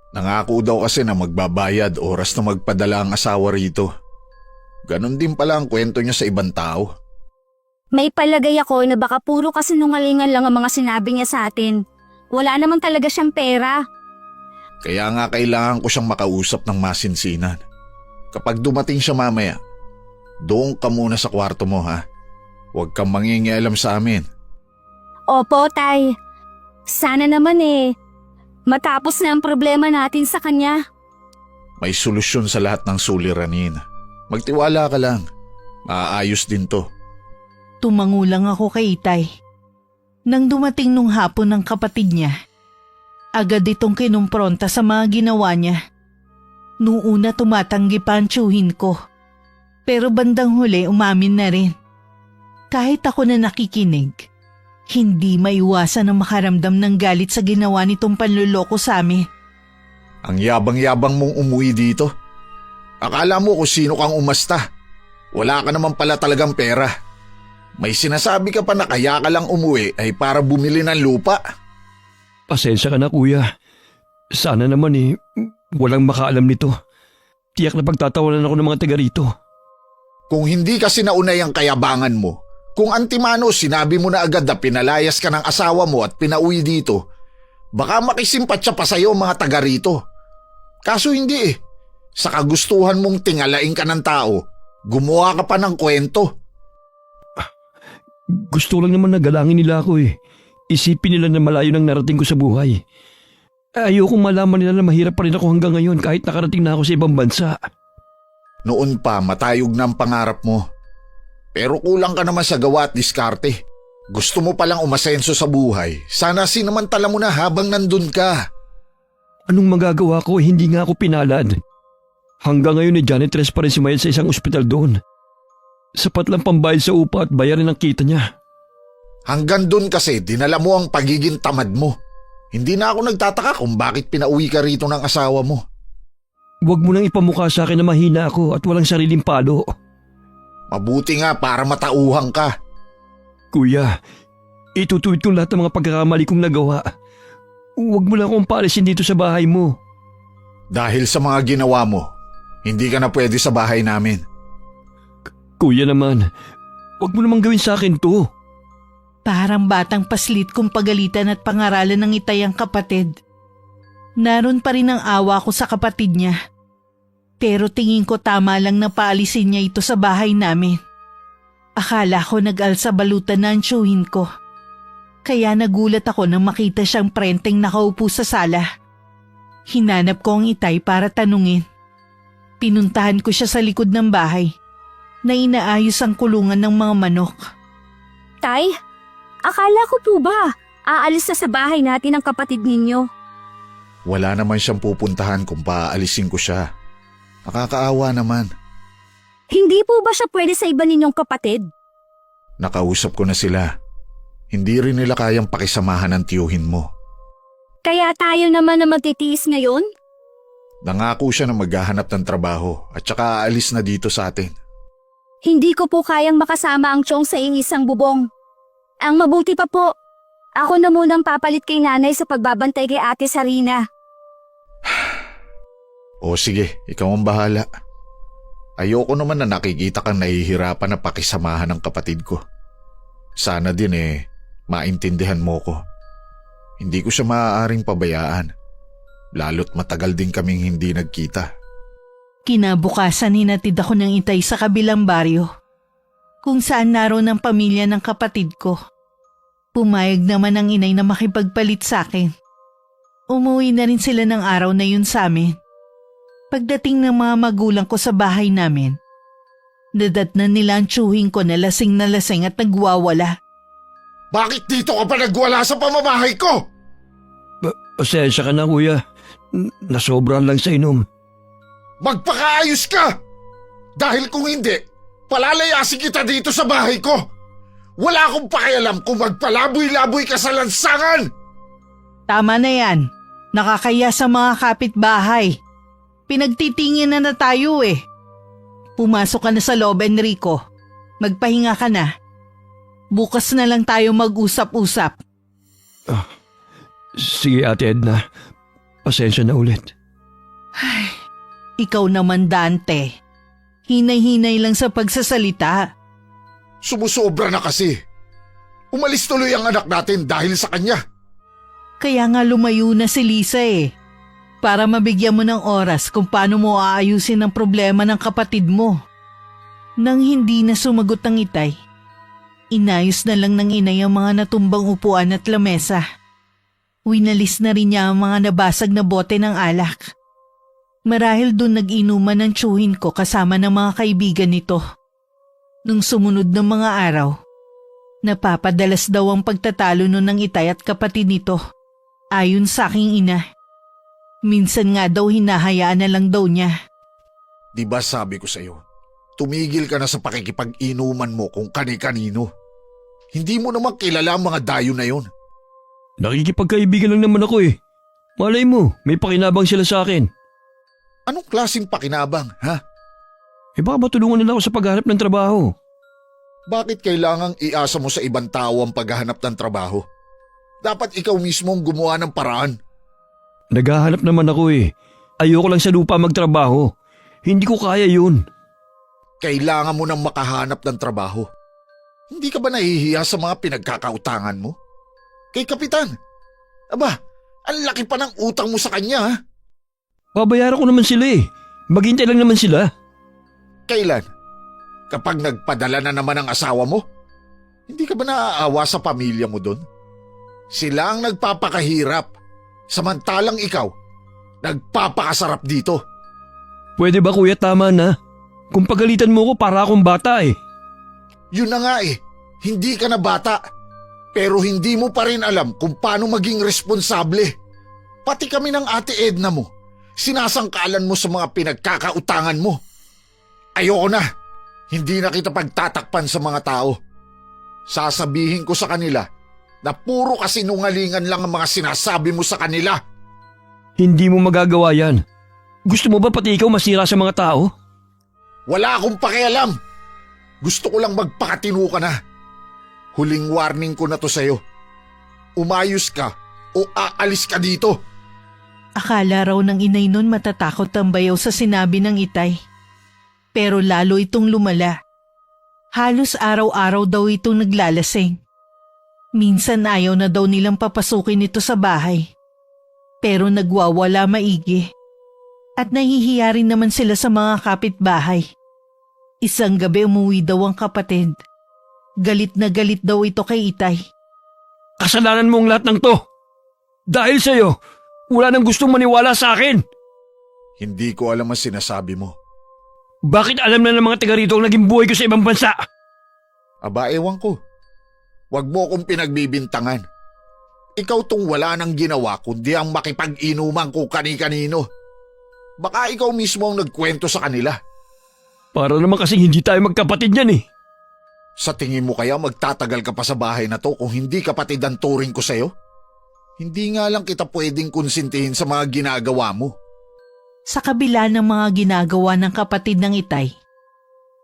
Nangako daw kasi na magbabayad oras na magpadala ang asawa rito. Ganon din pala ang kwento niya sa ibang tao. May palagay ako na baka puro kasinungalingan lang ang mga sinabi niya sa atin. Wala naman talaga siyang pera. Kaya nga kailangan ko siyang makausap ng masinsinan. Kapag dumating siya mamaya, doon ka muna sa kwarto mo ha. Huwag kang mangingialam sa amin. Opo, Tay. Sana naman matapos na ang problema natin sa kanya. May solusyon sa lahat ng suliranin. Magtiwala ka lang. Maayos din to. Tumangulang ako kay Itay. Nang dumating nung hapon ng kapatid niya, agad itong kinumpronta sa mga ginawa niya. Noong una tumatanggi pa ang tiyuhin ko. Pero bandang huli umamin na rin. Kahit ako na nakikinig, hindi maiwasan na makaramdam ng galit sa ginawa nitong panluloko sa amin. Ang yabang-yabang mong umuwi dito. Akala mo kung sino kang umasta. Wala ka naman pala talagang pera. May sinasabi ka pa na kaya ka lang umuwi ay para bumili ng lupa. Pasensya ka na kuya. Sana naman walang makaalam nito. Tiyak na pagtatawanan ako ng mga taga rito. Kung hindi kasi naunay ang kayabangan mo, kung antimano sinabi mo na agad na pinalayas ka ng asawa mo at pinauwi dito, baka makisimpatsa pa sa'yo ang mga taga rito. Kaso hindi Sa kagustuhan mong tingalain ka ng tao, gumawa ka pa ng kwento. Gusto lang naman na galangin nila ako Isipin nila na malayo nang narating ko sa buhay. Ayokong malaman nila na mahirap pa rin ako hanggang ngayon kahit nakarating na ako sa ibang bansa. Noon pa matayog na ang pangarap mo. Pero kulang ka naman sa gawa at diskarte. Gusto mo palang umasenso sa buhay. Sana sinamantala mo na habang nandun ka. Anong magagawa ko? Hindi nga ako pinalad. Hanggang ngayon janitress pa rin si Mayel sa isang ospital doon. Sapat lang pambayad sa upa at bayarin ang kita niya. Hanggang dun kasi dinala mo ang pagiging tamad mo. Hindi na ako nagtataka kung bakit pinauwi ka rito ng asawa mo. Huwag mo nang ipamukha sa akin na mahina ako at walang sariling palo. Mabuti nga para matauhan ka. Kuya, itutuwid ko lahat ng mga pagkakamali kong nagawa. Huwag mo lang akong paalisin dito sa bahay mo. Dahil sa mga ginawa mo, hindi ka na pwede sa bahay namin. Kuya naman, huwag mo namang gawin sa akin to. Parang batang paslit kung pagalitan at pangaralan ng itay ang kapatid. Naroon pa rin ang awa ko sa kapatid niya. Pero tingin ko tama lang na paalisin niya ito sa bahay namin. Akala ko nag-alsa balutan na ang tiyuhin ko. Kaya nagulat ako nang makita siyang prenteng nakaupo sa sala. Hinanap ko ang itay para tanungin. Pinuntahan ko siya sa likod ng bahay na inaayos ang kulungan ng mga manok. Tay, akala ko po ba aalis na sa bahay natin ang kapatid ninyo? Wala naman siyang pupuntahan kung paaalisin ko siya. Nakakaawa naman. Hindi po ba siya pwede sa iba ninyong kapatid? Nakausap ko na sila. Hindi rin nila kayang pakisamahan ng tiyuhin mo. Kaya tayo naman na magtitiis ngayon? Nangako siya na maghahanap ng trabaho at saka aalis na dito sa atin. Hindi ko po kayang makasama ang Chong sa iisang bubong. Ang mabuti pa po, ako na munang papalit kay nanay sa pagbabantay kay Ate Sarina. O sige, ikaw ang bahala. Ayoko naman na nakikita kang nahihirapan na pakisamahan ng kapatid ko. Sana din maintindihan mo ko. Hindi ko siya maaaring pabayaan. Lalo't matagal din kaming hindi nagkita. Kinabukasan hinatid ako ng Itay sa kabilang baryo, kung saan naroon ang pamilya ng kapatid ko. Pumayag naman ang inay na makipagpalit sa akin. Umuwi na rin sila ng araw na yun sa amin. Pagdating ng mga magulang ko sa bahay namin, nadatnan nila ang tsuhing ko na lasing at nagwawala. Bakit dito ka pa nagwala sa pamamahay ko? Pasensya ka na kuya. Nasobran lang sa inom. Magpakaayos ka! Dahil kung hindi, palalayasin kita dito sa bahay ko. Wala akong pakialam kung magpalaboy-laboy ka sa lansangan! Tama na yan. Nakakaya sa mga kapitbahay. Pinagtitingin na tayo eh. Pumasok ka na sa loob, Enrico. Magpahinga ka na. Bukas na lang tayo mag-usap-usap. Sige Ate Edna. Pasensya na ulit. Ikaw naman, Dante. Hinay-hinay lang sa pagsasalita. Sumusobra na kasi. Umalis tuloy ang anak natin dahil sa kanya. Kaya nga lumayo na si Lisa eh. Para mabigyan mo ng oras kung paano mo aayusin ang problema ng kapatid mo. Nang hindi na sumagot ang Itay, inayos na lang ng inay ang mga natumbang upuan at lamesa. Winalis na rin niya ang mga nabasag na bote ng alak. Marahil doon nag-inuman ng tsuhin ko kasama ng mga kaibigan nito. Nung sumunod ng mga araw, napapadalas daw ang pagtatalo nun ng Itay at kapatid nito. Ayon sa aking ina. Minsan nga daw hinahayaan na lang daw niya. Di ba sabi ko sa'yo, tumigil ka na sa pakikipag-inuman mo kung kani-kanino. Hindi mo naman kilala ang mga dayo na yon. Nakikipagkaibigan lang naman ako eh. Malay mo, may pakinabang sila sa akin. Anong klaseng pakinabang, ha? Baka matulungan nila ako sa paghanap ng trabaho. Bakit kailangang iasa mo sa ibang tao ang paghahanap ng trabaho? Dapat ikaw mismo ang gumawa ng paraan. Naghahanap naman ako eh. Ayoko lang sa lupa magtrabaho. Hindi ko kaya yun. Kailangan mo nang makahanap ng trabaho. Hindi ka ba nahihiya sa mga pinagkakautangan mo? Kay Kapitan. Aba, ang laki pa ng utang mo sa kanya, ha? Babayaran ko naman sila eh. Maghintay lang naman sila. Kailan? Kapag nagpadala na naman ang asawa mo? Hindi ka ba naaawa sa pamilya mo doon? Sila ang nagpapakahirap, samantalang ikaw, nagpapakasarap dito. Pwede ba kuya, tama na? Kung pagalitan mo ko para akong bata eh. Yun na nga eh, hindi ka na bata. Pero hindi mo pa rin alam kung paano maging responsable. Pati kami ng Ate Edna mo, sinasangkalan mo sa mga pinagkakautangan mo. Ayoko na, hindi na kita pagtatakpan sa mga tao. Sasabihin ko sa kanila na puro kasinungalingan lang ang mga sinasabi mo sa kanila. Hindi mo magagawa yan. Gusto mo ba pati ikaw masira sa mga tao? Wala akong pakialam. Gusto ko lang magpakatino ka na. Huling warning ko na to sa'yo. Umayos ka o aalis ka dito. Akala raw ng inay nun matatakot ang bayaw sa sinabi ng Itay. Pero lalo itong lumala. Halos araw-araw daw itong naglalasing. Minsan ayaw na daw nilang papasukin ito sa bahay. Pero nagwawala maigi. At nahihiya rin naman sila sa mga kapitbahay. Isang gabi umuwi daw ang kapatid. Galit na galit daw ito kay Itay. Kasalanan mo ang lahat ng to. Dahil sa'yo, wala nang gustong maniwala sa akin. Hindi ko alam ang sinasabi mo. Bakit alam na ng mga taga rito ang naging buhay ko sa ibang bansa? Aba, ewan ko. Huwag mo akong pinagbibintangan. Ikaw tong wala nang ginawa kundi ang makipag-inuman ko kani-kanino. Baka ikaw mismo ang nagkwento sa kanila. Para naman kasing hindi tayo magkapatid yan eh. Sa tingin mo kaya magtatagal ka pa sa bahay na to kung hindi kapatid ang turing ko sa'yo? Hindi nga lang kita pwedeng konsintihin sa mga ginagawa mo. Sa kabila ng mga ginagawa ng kapatid ng Itay,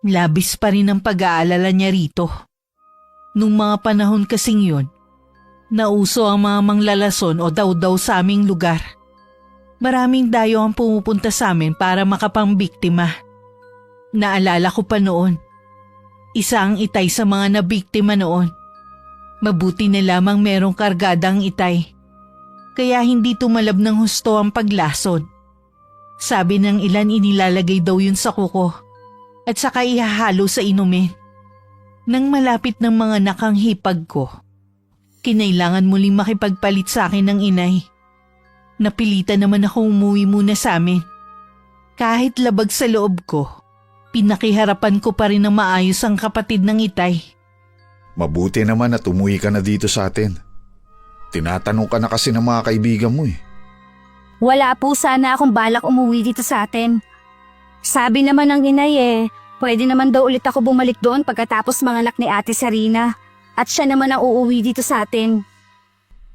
labis pa rin ang pag-aalala niya rito. Nung mga panahon kasing yun, nauso ang mga manglalason o daw-daw sa aming lugar. Maraming dayo ang pumupunta sa amin para makapangbiktima. Naalala ko pa noon, isa ang Itay sa mga nabiktima noon. Mabuti na lamang merong kargadang Itay, kaya hindi tumalab ng husto ang paglason. Sabi ng ilan inilalagay daw yun sa kuko at saka ihahalo sa inumin. Nang malapit ng mga nakanghipag ko, kinailangan muling makipagpalit sa akin ng inay. Napilitan naman ako umuwi muna sa amin. Kahit labag sa loob ko, pinakiharapan ko pa rin ng maayos ang kapatid ng Itay. Mabuti naman at umuwi ka na dito sa atin. Tinatanong ka na kasi ng mga kaibigan mo eh. Wala po sana akong balak umuwi dito sa atin. Sabi naman ng inay pwede naman daw ulit ako bumalik doon pagkatapos manganak ni Ate Sarina at siya naman ang uuwi dito sa atin.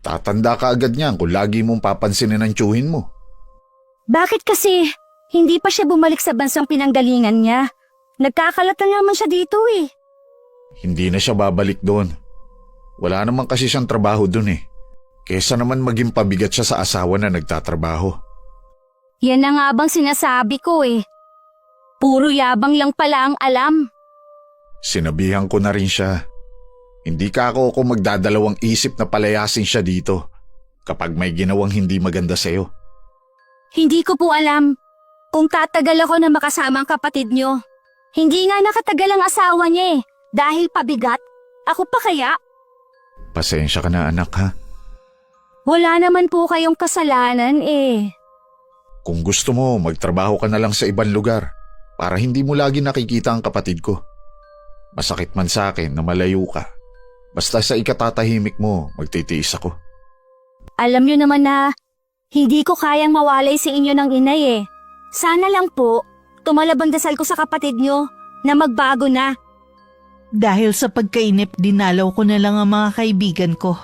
Tatanda ka agad niyan kung lagi mong papansinin ang tiyuhin mo. Bakit kasi hindi pa siya bumalik sa bansang pinanggalingan niya? Nagkakalat na naman siya dito eh. Hindi na siya babalik doon. Wala naman kasi siyang trabaho doon eh. Kesa naman maging pabigat siya sa asawa na nagtatrabaho. Yan na nga bang sinasabi ko eh. Puro yabang lang pala ang alam. Sinabihan ko na rin siya. Hindi ka ako magdadalawang isip na palayasin siya dito kapag may ginawang hindi maganda sa'yo. Hindi ko po alam kung tatagal ako na makasama ang kapatid niyo. Hindi nga nakatagal ang asawa niya dahil pabigat. Ako pa kaya? Pasensya ka na anak ha. Wala naman po kayong kasalanan Kung gusto mo, magtrabaho ka na lang sa ibang lugar para hindi mo lagi nakikita ang kapatid ko. Masakit man sa akin na malayo ka. Basta sa ikatatahimik mo, magtitiis ako. Alam niyo naman na hindi ko kayang mawalay sa inyo ng inay Sana lang po, tumalab ang dasal ko sa kapatid niyo na magbago na. Dahil sa pagkainip, dinalaw ko na lang ang mga kaibigan ko.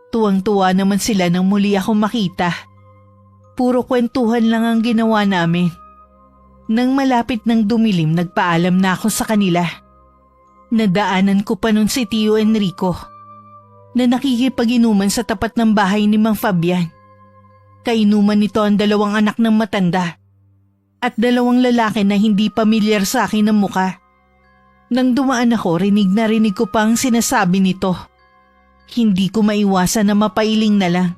Tuwang-tuwa naman sila nang muli ako makita. Puro kwentuhan lang ang ginawa namin. Nang malapit ng dumilim, nagpaalam na ako sa kanila. Nadaanan ko pa nun si Tio Enrico na nakikipag-inuman sa tapat ng bahay ni Mang Fabian. Kainuman nito ang 2 anak ng matanda at 2 lalaki na hindi pamilyar sa akin ang muka. Nang dumaan ako, rinig na rinig ko pa ang sinasabi nito. Hindi ko maiwasan na mapailing na lang.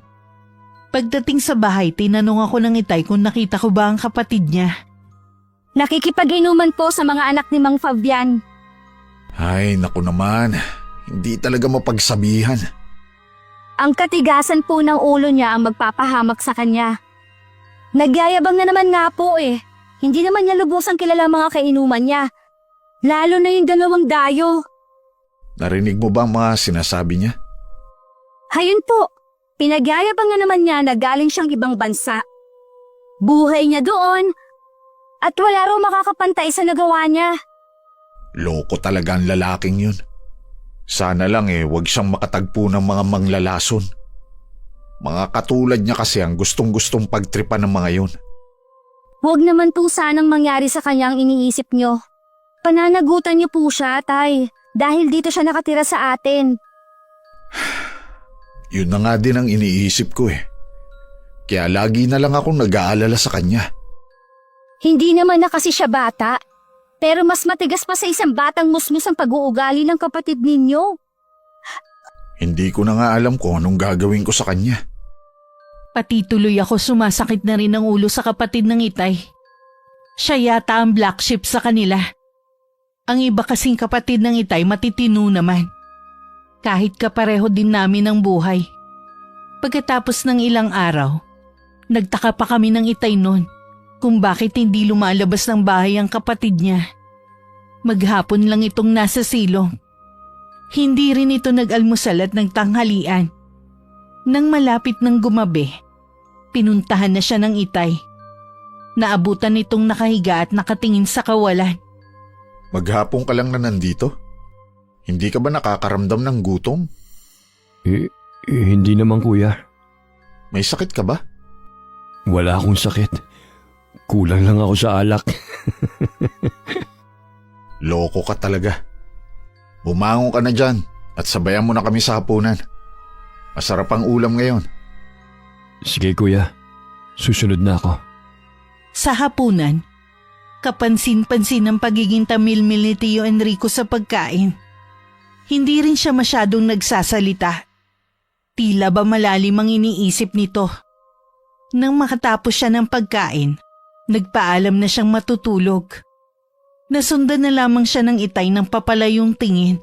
Pagdating sa bahay, tinanong ako ng Itay kung nakita ko ba ang kapatid niya. Nakikipag-inuman po sa mga anak ni Mang Fabian. Ay, naku naman. Hindi talaga mapagsabihan. Ang katigasan po ng ulo niya ang magpapahamak sa kanya. Nagyayabang na naman nga po Hindi naman niya lubusang kilala ang mga kainuman niya. Lalo na yung 2 dayo. Narinig mo ba ang mga sinasabi niya? Hayun po, pinagyayabang na naman niya na galing siyang ibang bansa. Buhay niya doon at wala raw makakapantay sa nagawa niya. Loko talaga ang lalaking yun. Sana lang wag siyang makatagpo ng mga manglalason. Mga katulad niya kasi ang gustong-gustong pagtripan ng mga yun. Huwag naman po sanang mangyari sa kanyang iniisip niyo. Pananagutan niyo po siya, Tay, dahil dito siya nakatira sa atin. Yun na nga din ang iniisip ko Kaya lagi na lang akong nag-aalala sa kanya. Hindi naman na kasi siya bata, pero mas matigas pa sa isang batang musmus ang pag-uugali ng kapatid ninyo. Hindi ko na nga alam kung anong gagawin ko sa kanya. Pati tuloy ako sumasakit na rin ang ulo sa kapatid ng Itay. Siya yata ang black sheep sa kanila. Ang iba kasing kapatid ng Itay matitino naman. Kahit kapareho din namin ang buhay. Pagkatapos ng ilang araw, nagtaka pa kami ng Itay noon kung bakit hindi lumalabas ng bahay ang kapatid niya. Maghapon lang itong nasa silong. Hindi rin ito nag-almusal at nagtanghalian. Nang malapit ng gumabi, pinuntahan na siya ng Itay. Naabutan itong nakahiga at nakatingin sa kawalan. Maghapon ka lang na nandito? Hindi ka ba nakakaramdam ng gutom? Hindi naman kuya. May sakit ka ba? Wala akong sakit. Kulang lang ako sa alak. Loko ka talaga. Bumangon ka na dyan at sabayan mo na kami sa hapunan. Masarap ang ulam ngayon. Sige kuya, susunod na ako. Sa hapunan, kapansin-pansin ang pagiging tamilmil ni Tio Enrico sa pagkain. Hindi rin siya masyadong nagsasalita. Tila ba malalim ang iniisip nito. Nang makatapos siya ng pagkain, nagpaalam na siyang matutulog. Nasundan na lamang siya ng Itay ng papalayong tingin.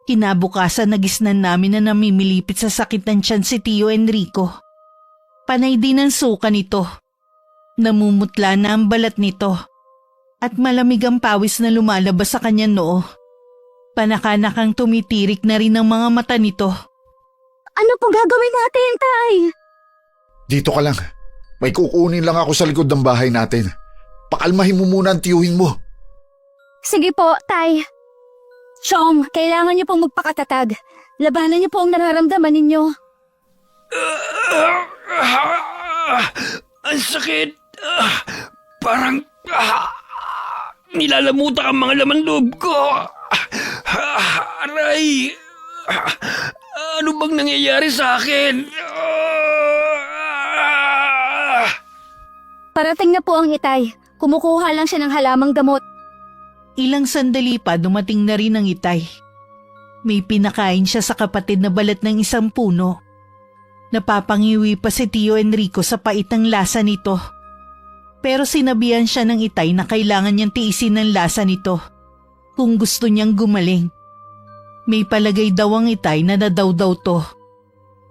Kinabukasan nagisnan namin na namimilipit sa sakit ng tiyan si Tio Enrico. Panay din ang suka nito. Namumutla na ang balat nito. At malamig ang pawis na lumalabas sa kanyang noo. Panakanakang tumitirik na rin ang mga mata nito. Ano pong gagawin natin, Tay? Dito ka lang. May kukunin lang ako sa likod ng bahay natin. Pakalmahin mo muna ang tiyuhin mo. Sige po, Tay. Chong, kailangan niyo pong magpakatatag. Labanan niyo po ang nararamdaman ninyo. Ang sakit. Parang nilalamutak ang mga laman loob ko. Aray. Ano bang nangyayari sa akin? Parating na po ang Itay. Kumukuha lang siya ng halamang gamot. Ilang sandali pa dumating na rin ang Itay. May pinakain siya sa kapatid na balat ng isang puno. Napapangiwi pa si Tio Enrico sa pait ng lasa nito. Pero sinabihan siya ng Itay na kailangan niyang tiisin ang lasa nito kung gusto niyang gumaling. May palagay daw ang Itay na nadawdaw to.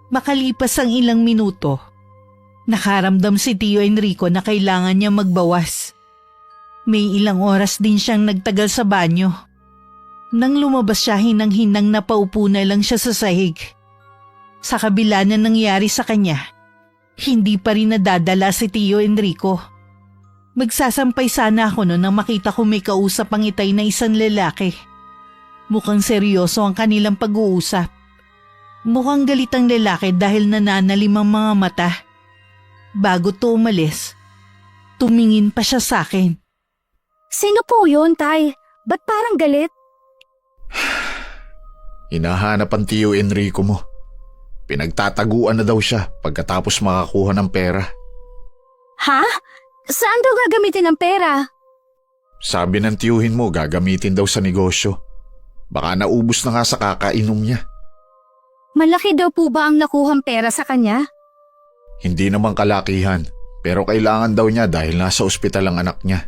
Makalipas ang ilang minuto, nakaramdam si Tio Enrico na kailangan niya magbawas. May ilang oras din siyang nagtagal sa banyo. Nang lumabas siya hinang-hinang napaupo na lang siya sa sahig. Sa kabila na nangyari sa kanya, hindi pa rin nadadala si Tio Enrico. Magsasampay sana ako noon nang makita ko may kausap ang Itay na isang lalaki. Mukhang seryoso ang kanilang pag-uusap. Mukhang galit ang lalaki dahil nananalim ang mga mata. Bago to umalis, tumingin pa siya sa akin. Sino po yun, Tay? Ba't parang galit? Hinahanap ang Tio Enrico mo. Pinagtataguan na daw siya pagkatapos makakuha ng pera. Ha? Saan daw gagamitin ang pera? Sabi ng tiyuhin mo gagamitin daw sa negosyo. Baka naubos na nga sa kakainom niya. Malaki daw po ba ang nakuhang pera sa kanya? Hindi naman kalakihan, pero kailangan daw niya dahil nasa ospital ang anak niya.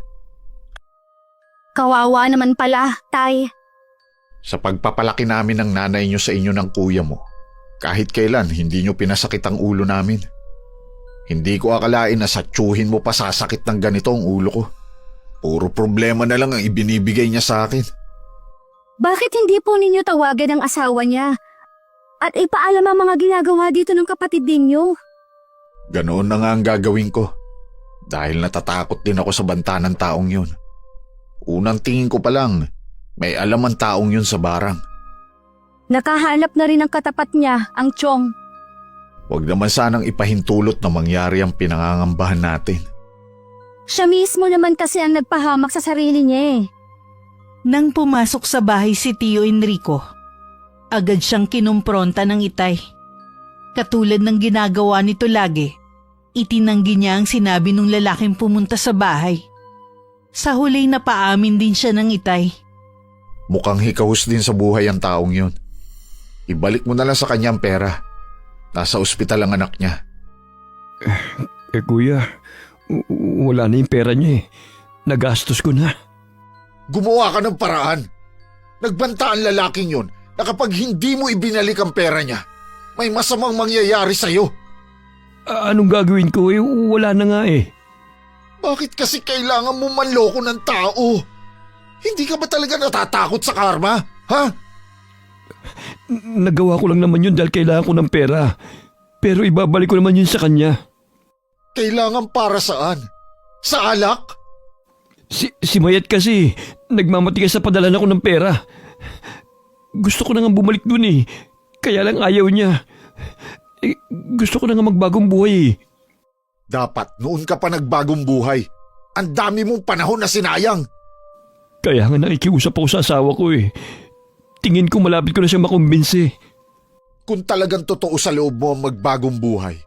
Kawawa naman pala, Tay. Sa pagpapalaki namin ng nanay niyo sa inyo ng kuya mo, kahit kailan hindi niyo pinasakit ang ulo namin. Hindi ko akalain na sa tiyuhin mo pa sasakit ng ganito ang ulo ko. Puro problema na lang ang ibinibigay niya sa akin. Bakit hindi po ninyo tawagan ang asawa niya? At ipaalam ang mga ginagawa dito ng kapatid ninyo? Ganoon na nga ang gagawin ko. Dahil natatakot din ako sa banta ng taong yun. Unang tingin ko pa lang, may alam ang taong yun sa barang. Nakahanap na rin ang katapat niya, ang Chong. Huwag naman sanang ipahintulot na mangyari ang pinangangambahan natin. Siya mismo naman kasi ang nagpahamak sa sarili niya eh. Nang pumasok sa bahay si Tio Enrico, agad siyang kinumpronta ng Itay. Katulad ng ginagawa nito lagi, itinanggi niya ang sinabi ng lalaking pumunta sa bahay. Sa huli napaamin din siya ng Itay. Mukhang hikahus din sa buhay ang taong yun. Ibalik mo na lang sa kanya ang pera. Nasa ospital ang anak niya. Kuya, wala na yung pera niya eh. Nagastos ko na. Gumawa ka ng paraan. Nagbanta ang lalaking yun na kapag hindi mo ibinalik ang pera niya, may masamang mangyayari sa'yo. Anong gagawin ko eh? Wala na nga eh. Bakit kasi kailangan mo manloko ng tao? Hindi ka ba talaga natatakot sa karma? Ha? Nagawa ko lang naman yun dahil kailangan ko ng pera. Pero ibabalik ko naman yun sa kanya. Kailangan para saan? Sa alak? Si Mayat kasi, nagmamatigas sa padala na ko ng pera. Gusto ko na nga bumalik dun eh. Kaya lang ayaw niya. Gusto ko na nga magbagong buhay eh. Dapat noon ka pa nagbagong buhay Ang dami mong panahon na sinayang. Kaya nga nakikiusap ako sa asawa ko eh. Tingin ko malapit ko na siya makumbinsi. Kung talagang totoo sa loob mo ang magbagong buhay,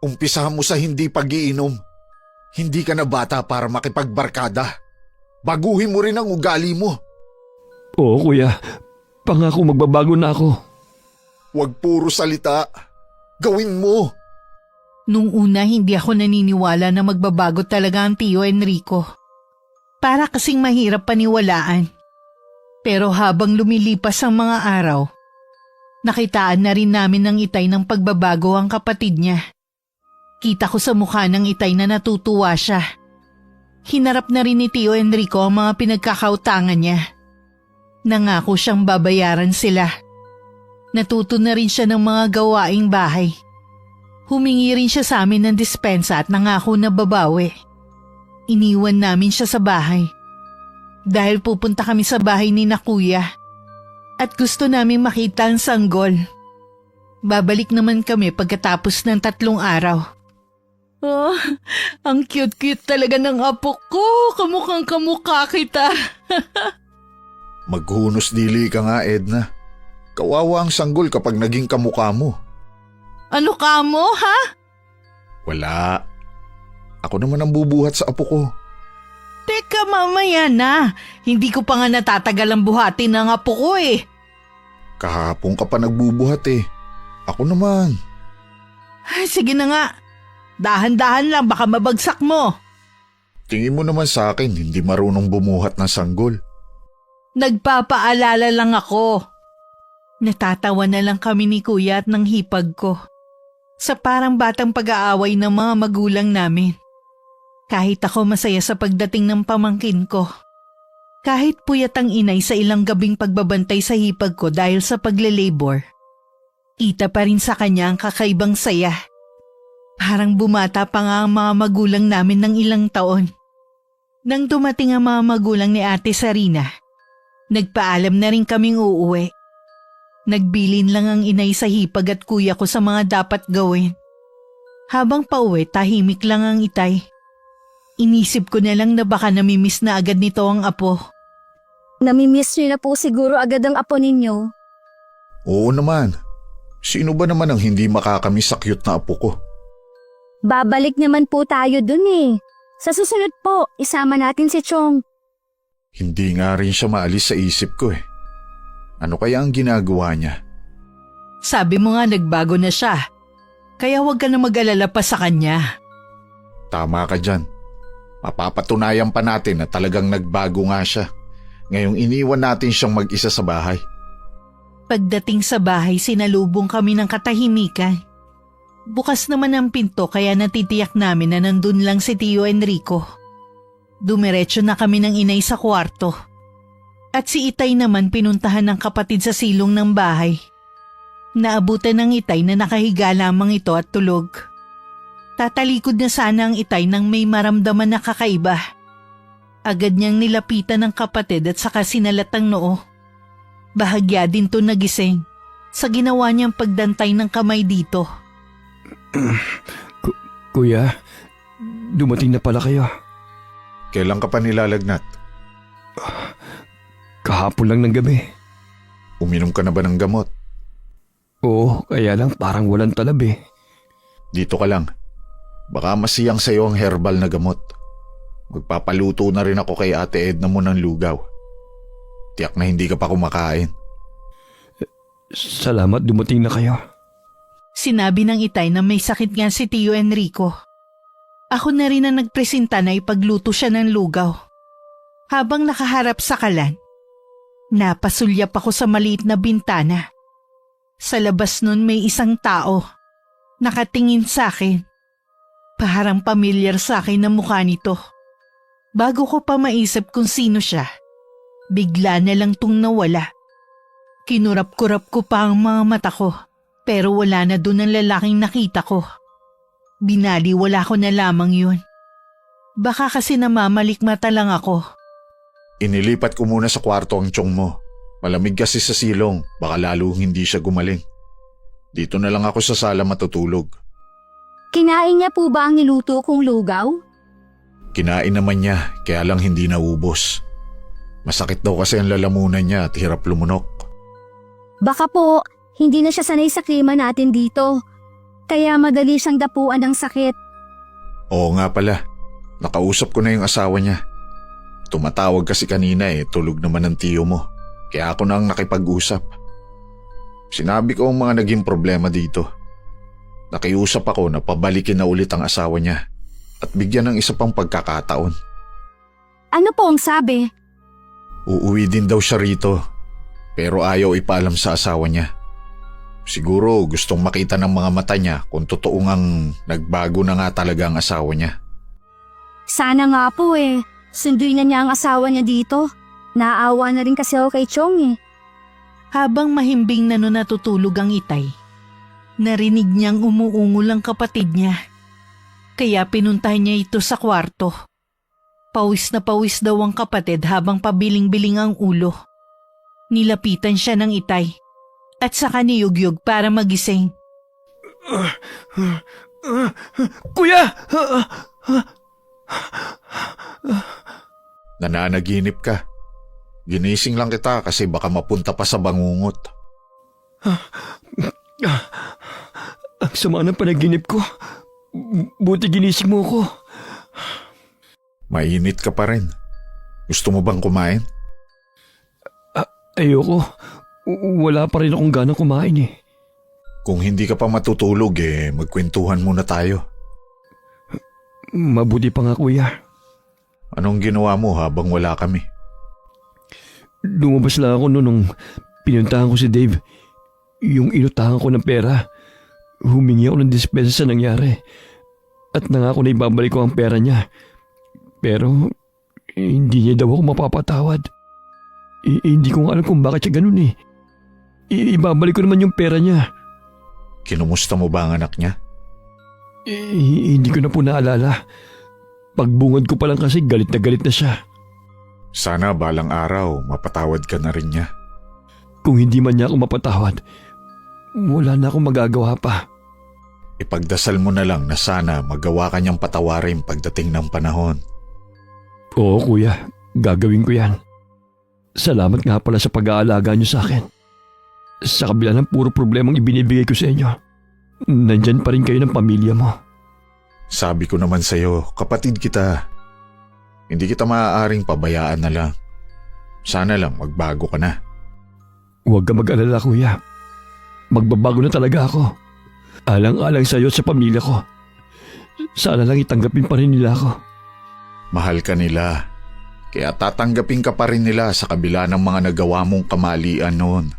umpisahan mo sa hindi pag-iinom. Hindi ka na bata para makipagbarkada. Baguhin mo rin ang ugali mo. Oo kuya, pangako magbabago na ako. Huwag puro salita. Gawin mo. Nung una hindi ako naniniwala na magbabago talaga ang Tio Enrico. Para kasing mahirap paniwalaan. Pero habang lumilipas ang mga araw, nakitaan na rin namin ng Itay ng pagbabago ang kapatid niya. Kita ko sa mukha ng Itay na natutuwa siya. Hinarap na rin ni Tio Enrico ang mga pinagkakautangan niya. Nangako siyang babayaran sila. Natuto na rin siya ng mga gawaing bahay. Humingi rin siya sa amin ng dispensa at nangako na babawi. Iniwan namin siya sa bahay. Dahil pupunta kami sa bahay ni na kuya. At gusto namin makita ang sanggol. Babalik naman kami pagkatapos ng 3 araw. Oh, ang cute-cute talaga ng apo ko. Kamukhang kamukha kita. Maghunos dili ka nga, Edna. Kawawa ang sanggol kapag naging kamukha mo. Ano ka mo, ha? Wala. Ako naman ang bubuhat sa apo ko. Teka, mamaya na. Hindi ko pa nga natatagal ang buhatin ng apo ko eh. Kahapon ka pa nagbubuhat eh. Ako naman. Ay, sige na nga. Dahan-dahan lang, baka mabagsak mo. Tingin mo naman sa akin, hindi marunong bumuhat ng sanggol. Nagpapaalala lang ako. Natatawa na lang kami ni kuya at ng hipag ko. Sa parang batang pag-aaway ng mga magulang namin. Kahit ako masaya sa pagdating ng pamangkin ko. Kahit puyat ang inay sa ilang gabing pagbabantay sa hipag ko dahil sa pagle-labor. Kita pa rin sa kanya ang kakaibang saya. Parang bumata pa nga ang mga magulang namin ng ilang taon. Nang dumating ang mga magulang ni Ate Sarina, nagpaalam na rin kaming uuwi. Nagbilin lang ang inay sa hipag at kuya ko sa mga dapat gawin. Habang pauwi, tahimik lang ang Itay. Inisip ko na lang na baka namimiss na agad nito ang apo. Namimiss niyo na po siguro agad ang apo ninyo. Oo naman. Sino ba naman ang hindi makakamiss sa cute na apo ko? Babalik naman po tayo dun eh. Sa susunod po, isama natin si Chong. Hindi nga rin siya maalis sa isip ko eh. Ano kaya ang ginagawa niya? Sabi mo nga nagbago na siya. Kaya huwag ka na mag-alala pa sa kanya. Tama ka dyan. Mapapatunayan pa natin na talagang nagbago nga siya. Ngayong iniwan natin siyang mag-isa sa bahay. Pagdating sa bahay, sinalubong kami ng katahimikan. Bukas naman ang pinto kaya natitiyak namin na nandun lang si Tio Enrico. Dumiretso na kami ng inay sa kwarto. At si Itay naman pinuntahan ng kapatid sa silong ng bahay. Naabutan ng Itay na nakahiga lamang ito at tulog. Tatalikod na sana ang Itay nang may maramdaman na kakaiba. Agad niyang nilapitan ng kapatid at saka sinalat ang noo. Bahagya din to nagising sa ginawa niyang pagdantay ng kamay dito. Kuya, dumating na pala kayo. Kailan ka pa nilalagnat? Kahapon lang ng gabi. Uminom ka na ba ng gamot? Oo, kaya lang parang walang talab eh. Dito ka lang. Baka masiyang sa'yo ang herbal na gamot. Magpapaluto na rin ako kay Ate Edna mo ng lugaw. Tiyak na hindi ka pa kumakain. Salamat, dumating na kayo. Sinabi ng Itay na may sakit nga si Tio Enrico. Ako na rin ang nagpresenta na ipagluto siya ng lugaw. Habang nakaharap sa kalan, napasulyap ako sa maliit na bintana. Sa labas nun may isang tao. Nakatingin sa akin. Parang pamilyar sa akin ang mukha nito. Bago ko pa maisip kung sino siya, bigla na lang tong nawala. Kinurap-kurap ko pa ang mga mata ko, pero wala na dun ang lalaking nakita ko. Binaliwala ko na lamang yun. Baka kasi namamalikmata lang ako. Inilipat ko muna sa kwarto ang tiyong mo. Malamig kasi sa silong, baka lalo hindi siya gumaling. Dito na lang ako sa sala matutulog. Kinain niya po ba ang niluto kong lugaw? Kinain naman niya kaya lang hindi naubos. Masakit daw kasi ang lalamunan niya at hirap lumunok. Baka po, hindi na siya sanay sa klima natin dito. Kaya madali siyang dapuan ng sakit. Oo nga pala, nakausap ko na yung asawa niya. Tumatawag kasi kanina tulog naman ng tiyo mo. Kaya ako na ang nakipag-usap. Sinabi ko ang mga naging problema dito. Nakiusap ako na pabalikin na ulit ang asawa niya at bigyan ng isa pang pagkakataon. Ano po ang sabi? Uuwi din daw siya rito, pero ayaw ipaalam sa asawa niya. Siguro gustong makita ng mga mata niya kung totoo ngang nagbago na nga talaga ang asawa niya. Sana nga po sunduin na niya ang asawa niya dito. Naawa na rin kasi ako kay Chong Habang mahimbing na natutulog ang Itay, narinig niyang umuungol ang kapatid niya. Kaya pinuntahan niya ito sa kwarto. Pawis na pawis daw ang kapatid habang pabiling-biling ang ulo. Nilapitan siya ng Itay at saka niyugyug para magising. Kuya! Nananaginip ka. Ginising lang kita kasi baka mapunta pa sa bangungot. Ang sama ng panaginip ko. Buti ginising mo ko. Mainit ka pa rin. Gusto mo bang kumain? Ayoko. Wala pa rin akong ganang kumain Kung hindi ka pa matutulog magkwentuhan muna tayo. Mabuti pa nga kuya. Anong ginawa mo habang wala kami? Lumabas lang ako nung pinuntahan ko si Dave. Yung inutahan ko ng pera. Humingi ako ng dispensa sa nangyari. At nangako na ibabalik ko ang pera niya. Pero hindi niya daw ako mapapatawad. Hindi ko nga alam kung bakit siya ganun Ibabalik ko naman yung pera niya. Kinumusta mo ba ang anak niya? Hindi ko na po naalala. Pagbungad ko pa lang kasi galit na siya. Sana balang araw mapatawad ka na rin niya. Kung hindi man niya ako mapatawad, wala na akong magagawa pa. Ipagdasal mo na lang na sana magawa ka niyang patawarin pagdating ng panahon. Oo kuya, gagawin ko yan. Salamat nga pala sa pag-aalaga niyo sa akin. Sa kabila ng puro problemang ibinibigay ko sa inyo, nandyan pa rin kayo ng pamilya mo. Sabi ko naman sa'yo, kapatid kita. Hindi kita maaaring pabayaan na lang. Sana lang magbago ka na. Huwag ka mag-alala kuya. Magbabago na talaga ako. Alang-alang sa'yo at sa pamilya ko. Sana lang itanggapin pa rin nila ako. Mahal ka nila. Kaya tatanggapin ka pa rin nila sa kabila ng mga nagawa mong kamalian noon.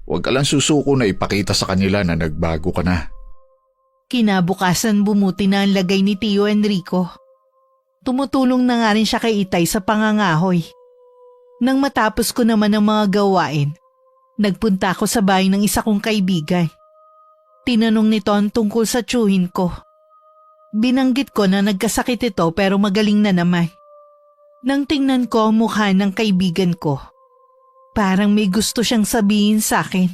Huwag ka lang susuko na ipakita sa kanila na nagbago ka na. Kinabukasan bumuti na ang lagay ni Tio Enrico. Tumutulong na nga rin siya kay Itay sa pangangahoy. Nang matapos ko naman ang mga gawain, nagpunta ako sa bahay ng isa kong kaibigan. Tinanong nito ang tungkol sa tiyuhin ko. Binanggit ko na nagkasakit ito pero magaling na naman. Nang tingnan ko ang mukha ng kaibigan ko, parang may gusto siyang sabihin sa akin.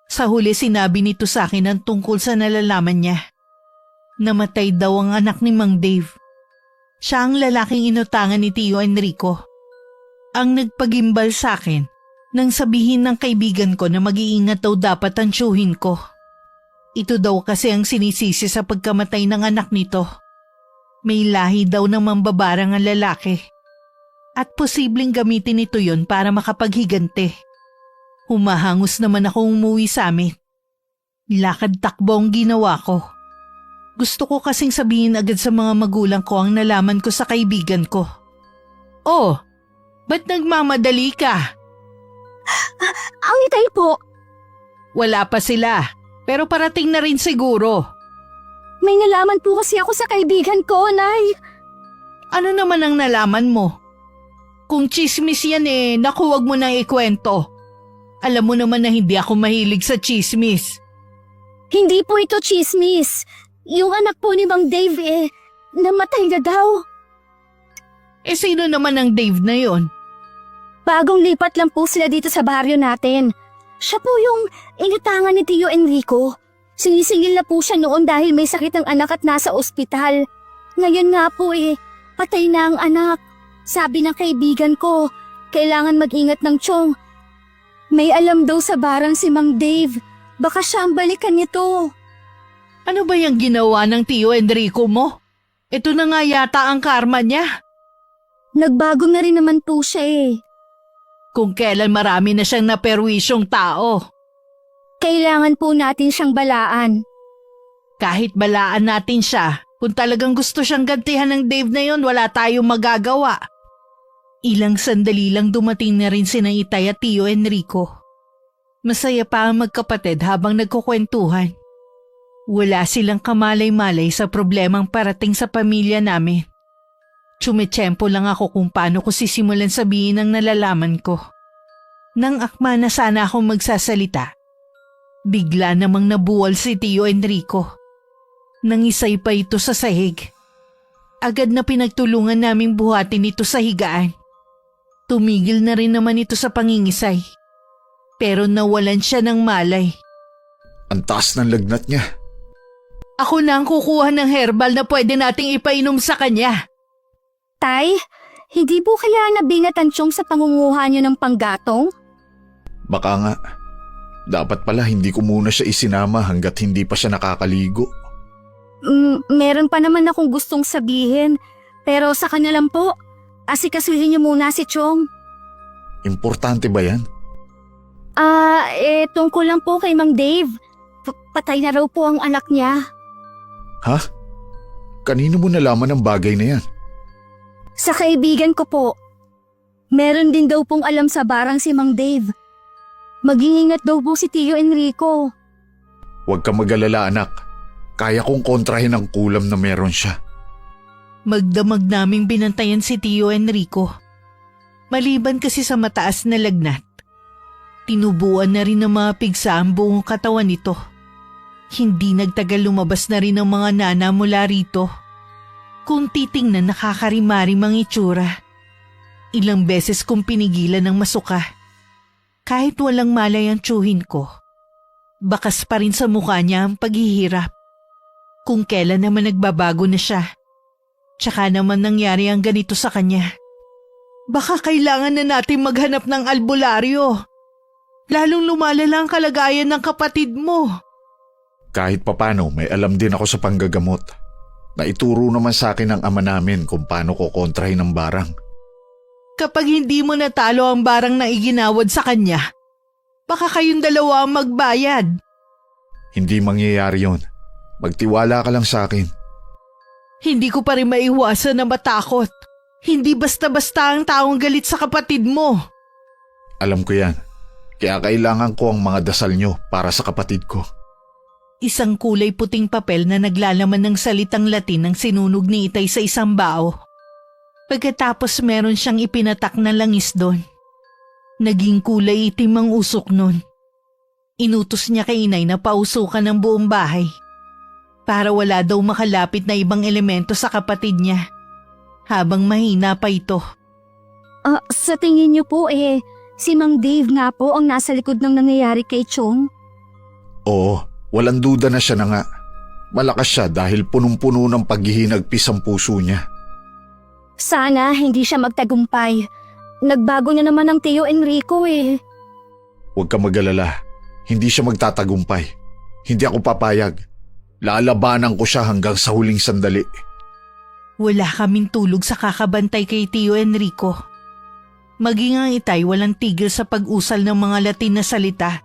Sa huli sinabi nito sa akin ang tungkol sa nalalaman niya. Namatay daw ang anak ni Mang Dave. Siya ang lalaking inutangan ni Tio Enrico. Ang nagpagimbal sa akin nang sabihin ng kaibigan ko na mag-iingat daw dapat ang tiyuhin ko. Ito daw kasi ang sinisisi sa pagkamatay ng anak nito. May lahi daw ng mambabarang ang lalaki. At posibleng gamitin ito yon para makapaghigante. Humahangos naman ako umuwi sa amin. Lakad takbo ang ginawa ko. Gusto ko kasing sabihin agad sa mga magulang ko ang nalaman ko sa kaibigan ko. Oh, ba't nagmamadali ka? Ang Itay po, Wala pa sila, pero parating na rin siguro. may nalaman po kasi ako sa kaibigan ko, Nay. Ano naman ang nalaman mo? Kung chismis yan naku, wag mo nang ikwento. Alam mo naman na hindi ako mahilig sa chismis. Hindi po ito chismis. Yung anak po ni Mang Dave namatay na daw. Sino naman ang Dave na yon? Bagong lipat lang po sila dito sa baryo natin. Siya po yung inutangan ni Tio Enrico. Sinisingil na po siya noon dahil may sakit ang anak at nasa ospital. Ngayon nga po Patay na ang anak. Sabi ng kaibigan ko, kailangan mag-ingat ng Chong. May alam daw sa barang si Mang Dave. Baka siya ang balikan nito. Ano ba yung ginawa ng Tio Enrico mo? Ito na nga yata ang karma niya. Nagbago na rin naman po siya eh. Kung kailan marami na siyang naperwisyong tao. Kailangan po natin siyang balaan. Kahit balaan natin siya, kung talagang gusto siyang gantihan ng Dave na yon, wala tayong magagawa. Ilang sandali lang dumating na rin sina Itay at Tio Enrico. Masaya pa ang magkapatid habang nagkukwentuhan. Wala silang kamalay-malay sa problemang parating sa pamilya namin. Tsumetsyempo lang ako kung paano ko sisimulan sabihin ang nalalaman ko. Nang akma na sana akong magsasalita, bigla namang nabuwal si Tio Enrico. Nangisay pa ito sa sahig. Agad na pinagtulungan naming buhatin ito sa higaan. Tumigil na rin naman ito sa pangingisay. Pero nawalan siya ng malay. Ang taas ng lagnat niya. Ako na ang kukuha ng herbal na pwede nating ipainom sa kanya. Tay, hindi po kaya nabingat ang Chong sa pangunguha niyo ng panggatong? Baka nga. Dapat pala hindi ko muna siya isinama hanggat hindi pa siya nakakaligo. Meron pa naman akong gustong sabihin. Pero sa kanya lang po. Asikasuhin niyo muna si Chong. Importante ba yan? Tungkol lang po kay Mang Dave. Patay na raw po ang anak niya. Ha? Kanino mo nalaman ang bagay na yan? Sa kaibigan ko po. Meron din daw pong alam sa barang si Mang Dave. Mag-iingat daw po si Tio Enrico. Huwag ka mag-alala, anak. Kaya kong kontrahin ang kulam na meron siya. Magdamag naming binantayan si Tio Enrico. Maliban kasi sa mataas na lagnat, tinubuan na rin ng mga pigsa ang buong katawan nito. Hindi nagtagal lumabas na rin ang mga nana mula rito. Kung titingnan nakakarimarim ang itsura. Ilang beses kong pinigilan ng masuka. Kahit walang malay ang tsuhin ko, bakas pa rin sa mukha niya ang paghihirap. Kung kailan naman nagbabago na siya. Tsaka naman nangyari ang ganito sa kanya. Baka kailangan na natin maghanap ng albularyo. Lalong lumalala ang kalagayan ng kapatid mo. Kahit papano may alam din ako sa panggagamot. Naituro naman sa akin ng ama namin kung paano ko kontrahin ang barang. Kapag hindi mo natalo ang barang na iginawad sa kanya, baka kayong dalawa ang magbayad. Hindi mangyayari yon. Magtiwala ka lang sa akin. Hindi ko pa rin maiwasan na matakot. Hindi basta-basta ang taong galit sa kapatid mo. Alam ko yan. Kaya kailangan ko ang mga dasal nyo para sa kapatid ko. Isang kulay puting papel na naglalaman ng salitang Latin ang sinunog ni Itay sa isang bao. Pagkatapos meron siyang ipinatak na langis doon. Naging kulay itim ang usok nun. Inutos niya kay Inay na pausukan ng buong bahay. Para wala daw makalapit na ibang elemento sa kapatid niya. Habang mahina pa ito. Sa tingin niyo po si Mang Dave nga po ang nasa likod ng nangyayari kay Chong? Oo, walang duda na siya na nga. Malakas siya dahil punong-puno ng paghihinagpis ang puso niya. Sana hindi siya magtagumpay. Nagbago niya naman ang Tio Enrico Huwag ka mag-alala. Hindi siya magtatagumpay. Hindi ako papayag. Lalabanan ko siya hanggang sa huling sandali. Wala kaming tulog sa kakabantay kay Tio Enrico. Maging ang Itay walang tigil sa pag-usal ng mga Latin na salita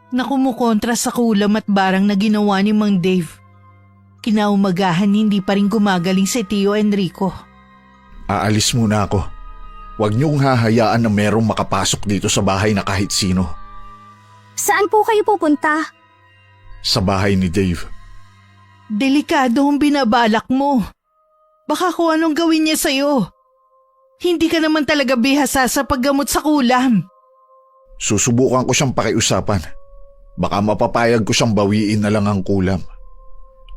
na kumukontra sa kulam at barang na ginawa ni Mang Dave. Kinaumagahan hindi pa rin gumagaling si Tio Enrico. Aalis muna ako. Huwag niyong hahayaan na merong makapasok dito sa bahay na kahit sino. Saan po kayo pupunta? Sa bahay ni Dave. Delikado ang binabalak mo. Baka kung anong gawin niya sa'yo. Hindi ka naman talaga bihasa sa paggamot sa kulam. Susubukan ko siyang pakiusapan. Baka mapapayag ko siyang bawiin na lang ang kulam.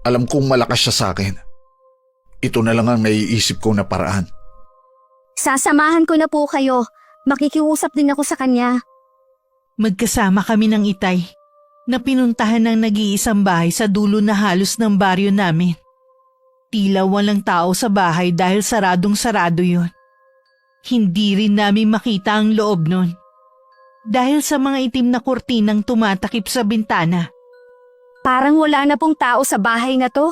Alam kong malakas siya sa akin. Ito na lang ang naiisip ko na paraan. Sasamahan ko na po kayo. Makikiusap din ako sa kanya. Magkasama kami ng Itay na pinuntahan ng nag-iisang bahay sa dulo na halos ng baryo namin. Tila walang tao sa bahay dahil saradong-sarado yun. Hindi rin namin makita ang loob nun. Dahil sa mga itim na kurtinang tumatakip sa bintana. Parang wala na pong tao sa bahay na to.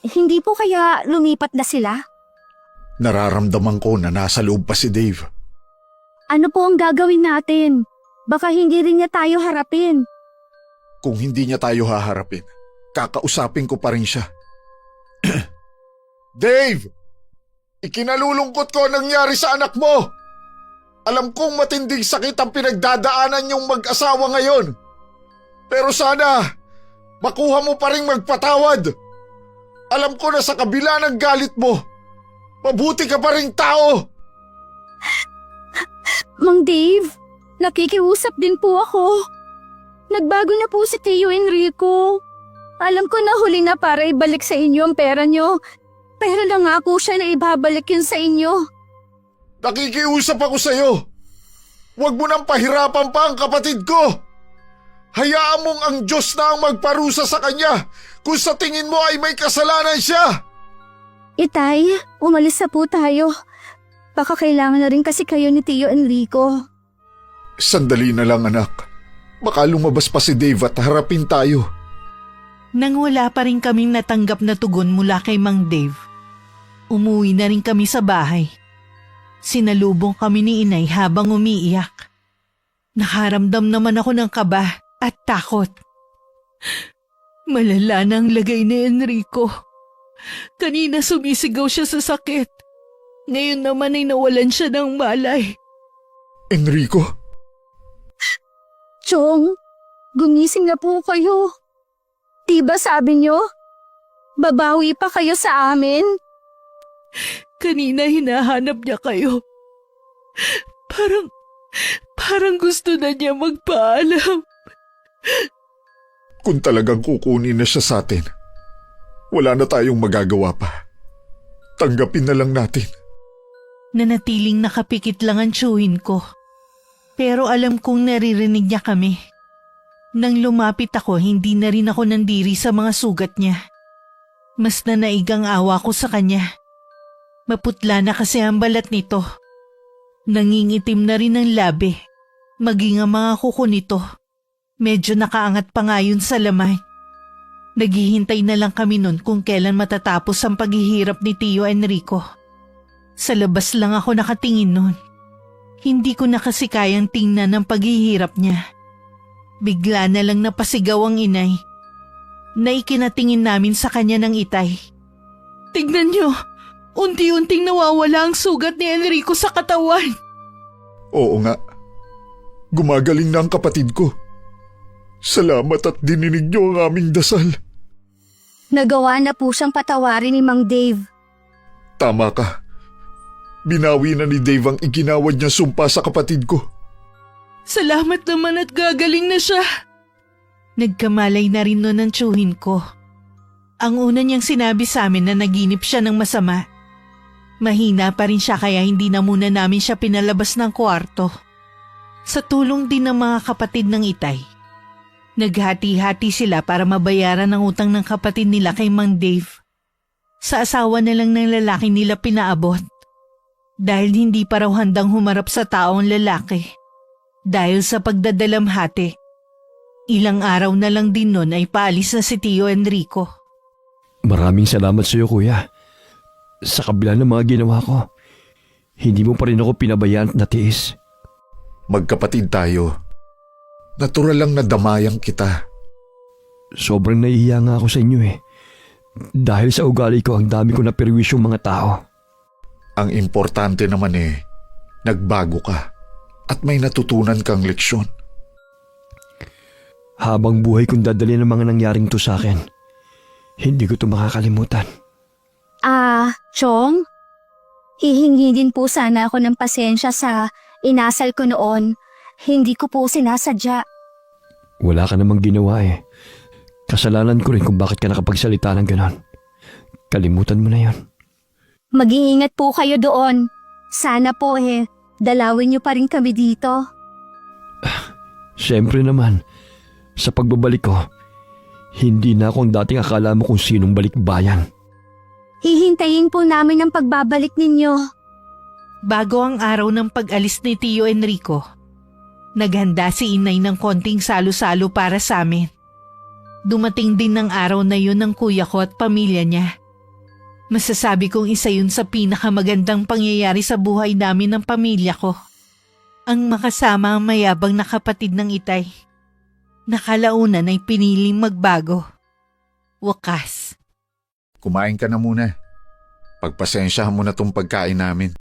Hindi po kaya lumipat na sila? Nararamdaman ko na nasa loob pa si Dave. Ano po ang gagawin natin? Baka hindi rin niya tayo harapin. Kung hindi niya tayo haharapin, kakausapin ko pa rin siya. Dave! Ikinalulungkot ko ang nangyari sa anak mo! Alam kong matinding sakit ang pinagdadaanan niyong mag-asawa ngayon. Pero sana, makuha mo pa rin magpatawad. Alam ko na sa kabila ng galit mo, mabuti ka pa ring tao. Mang Dave, nakikiusap din po ako. Nagbago na po si Tio Enrico. Alam ko na huli na para ibalik sa inyo ang pera niyo. Pero nangako siya na ibabalik yun sa inyo. Nakikiusap ako sa'yo. Huwag mo nang pahirapan pa ang kapatid ko. Hayaan mong ang Diyos na ang magparusa sa kanya kung sa tingin mo ay may kasalanan siya. Itay, umalis na po tayo. Baka kailangan na rin kasi kayo ni Tio Enrico. Sandali na lang anak. Baka lumabas pa si Dave at harapin tayo. Nang wala pa rin kaming natanggap na tugon mula kay Mang Dave, umuwi na rin kami sa bahay. Sinalubong kami ni inay habang umiiyak. Nakaramdam naman ako ng kaba at takot. Malala na ang lagay ni Enrico. Kanina sumisigaw siya sa sakit. Ngayon naman ay nawalan siya ng malay. Enrico? Chong, gumising na po kayo. Diba sabi niyo? Babawi pa kayo sa amin? Kanina hinahanap niya kayo. Parang gusto na niya magpaalam. Kung talagang kukunin na siya sa atin, wala na tayong magagawa pa. Tanggapin na lang natin. Nanatiling nakapikit lang ang tsuhin ko. Pero alam kong naririnig niya kami. Nang lumapit ako, hindi na rin ako nandiri sa mga sugat niya. Mas nanaig ang awa ko sa kanya. Maputla na kasi ang balat nito. Nangingitim na rin ang labi. Maging ang mga kuko nito. Medyo nakaangat pa nga yun sa laman. Naghihintay na lang kami nun kung kailan matatapos ang paghihirap ni Tio Enrico. Sa labas lang ako nakatingin nun. Hindi ko na kasi kayang tingnan ang paghihirap niya. Bigla na lang napasigaw ang inay na ikinatingin namin sa kanya ng itay. Tignan niyo, unti-unting nawawala ang sugat ni Enrico sa katawan. Oo nga. Gumagaling na ang kapatid ko. Salamat at dininig niyo ang aming dasal. Nagawa na po siyang patawarin ni Mang Dave. Tama ka. Binawi na ni Dave ang iginawad niya sumpa sa kapatid ko. Salamat naman at gagaling na siya. Nagkamalay na rin nun ang tsuhin ko. Ang una niyang sinabi sa amin na naginip siya ng masama. Mahina pa rin siya kaya hindi na muna namin siya pinalabas ng kwarto. Sa tulong din ng mga kapatid ng itay. Naghati-hati sila para mabayaran ang utang ng kapatid nila kay Mang Dave. Sa asawa na lang ng lalaki nila pinaabot. Dahil hindi pa raw handang humarap sa taong lalaki. Dahil sa pagdadalamhati, ilang araw na lang din nun ay paalis na si Tio Enrico. Maraming salamat sa iyo, kuya. Sa kabila ng mga ginawa ko, hindi mo pa rin ako pinabayaan at natiis. Magkapatid tayo. Natural lang na damayan kita. Sobrang nahihiya nga ako sa inyo eh. Dahil sa ugali ko, ang dami ko na perwisyong mga tao. Ang importante naman nagbago ka at may natutunan kang leksyon. Habang buhay kong dadalhin ang mga nangyaring to sa akin, hindi ko to makakalimutan. Chong? Hihingi din po sana ako ng pasensya sa inasal ko noon. Hindi ko po sinasadya. Wala ka namang ginawa eh. Kasalanan ko rin kung bakit ka nakapagsalita ng ganon. Kalimutan mo na yon. Mag-iingat po kayo doon. Sana po dalawin niyo pa rin kami dito. Siyempre naman, sa pagbabalik ko, hindi na akong dating akala mo kung sinong balikbayan. Hihintayin po namin ang pagbabalik ninyo. Bago ang araw ng pag-alis ni Tio Enrico, naghanda si inay ng konting salo-salo para sa amin. Dumating din ng araw na yun ng kuya ko at pamilya niya. Masasabi kong isa yun sa pinakamagandang pangyayari sa buhay namin ng pamilya ko. Ang makasama ang mayabang na kapatid ng Itay. Nakalaunan ay piniling magbago. Wakas. Kumain ka na muna. Pagpasensyahan mo na tong pagkain namin.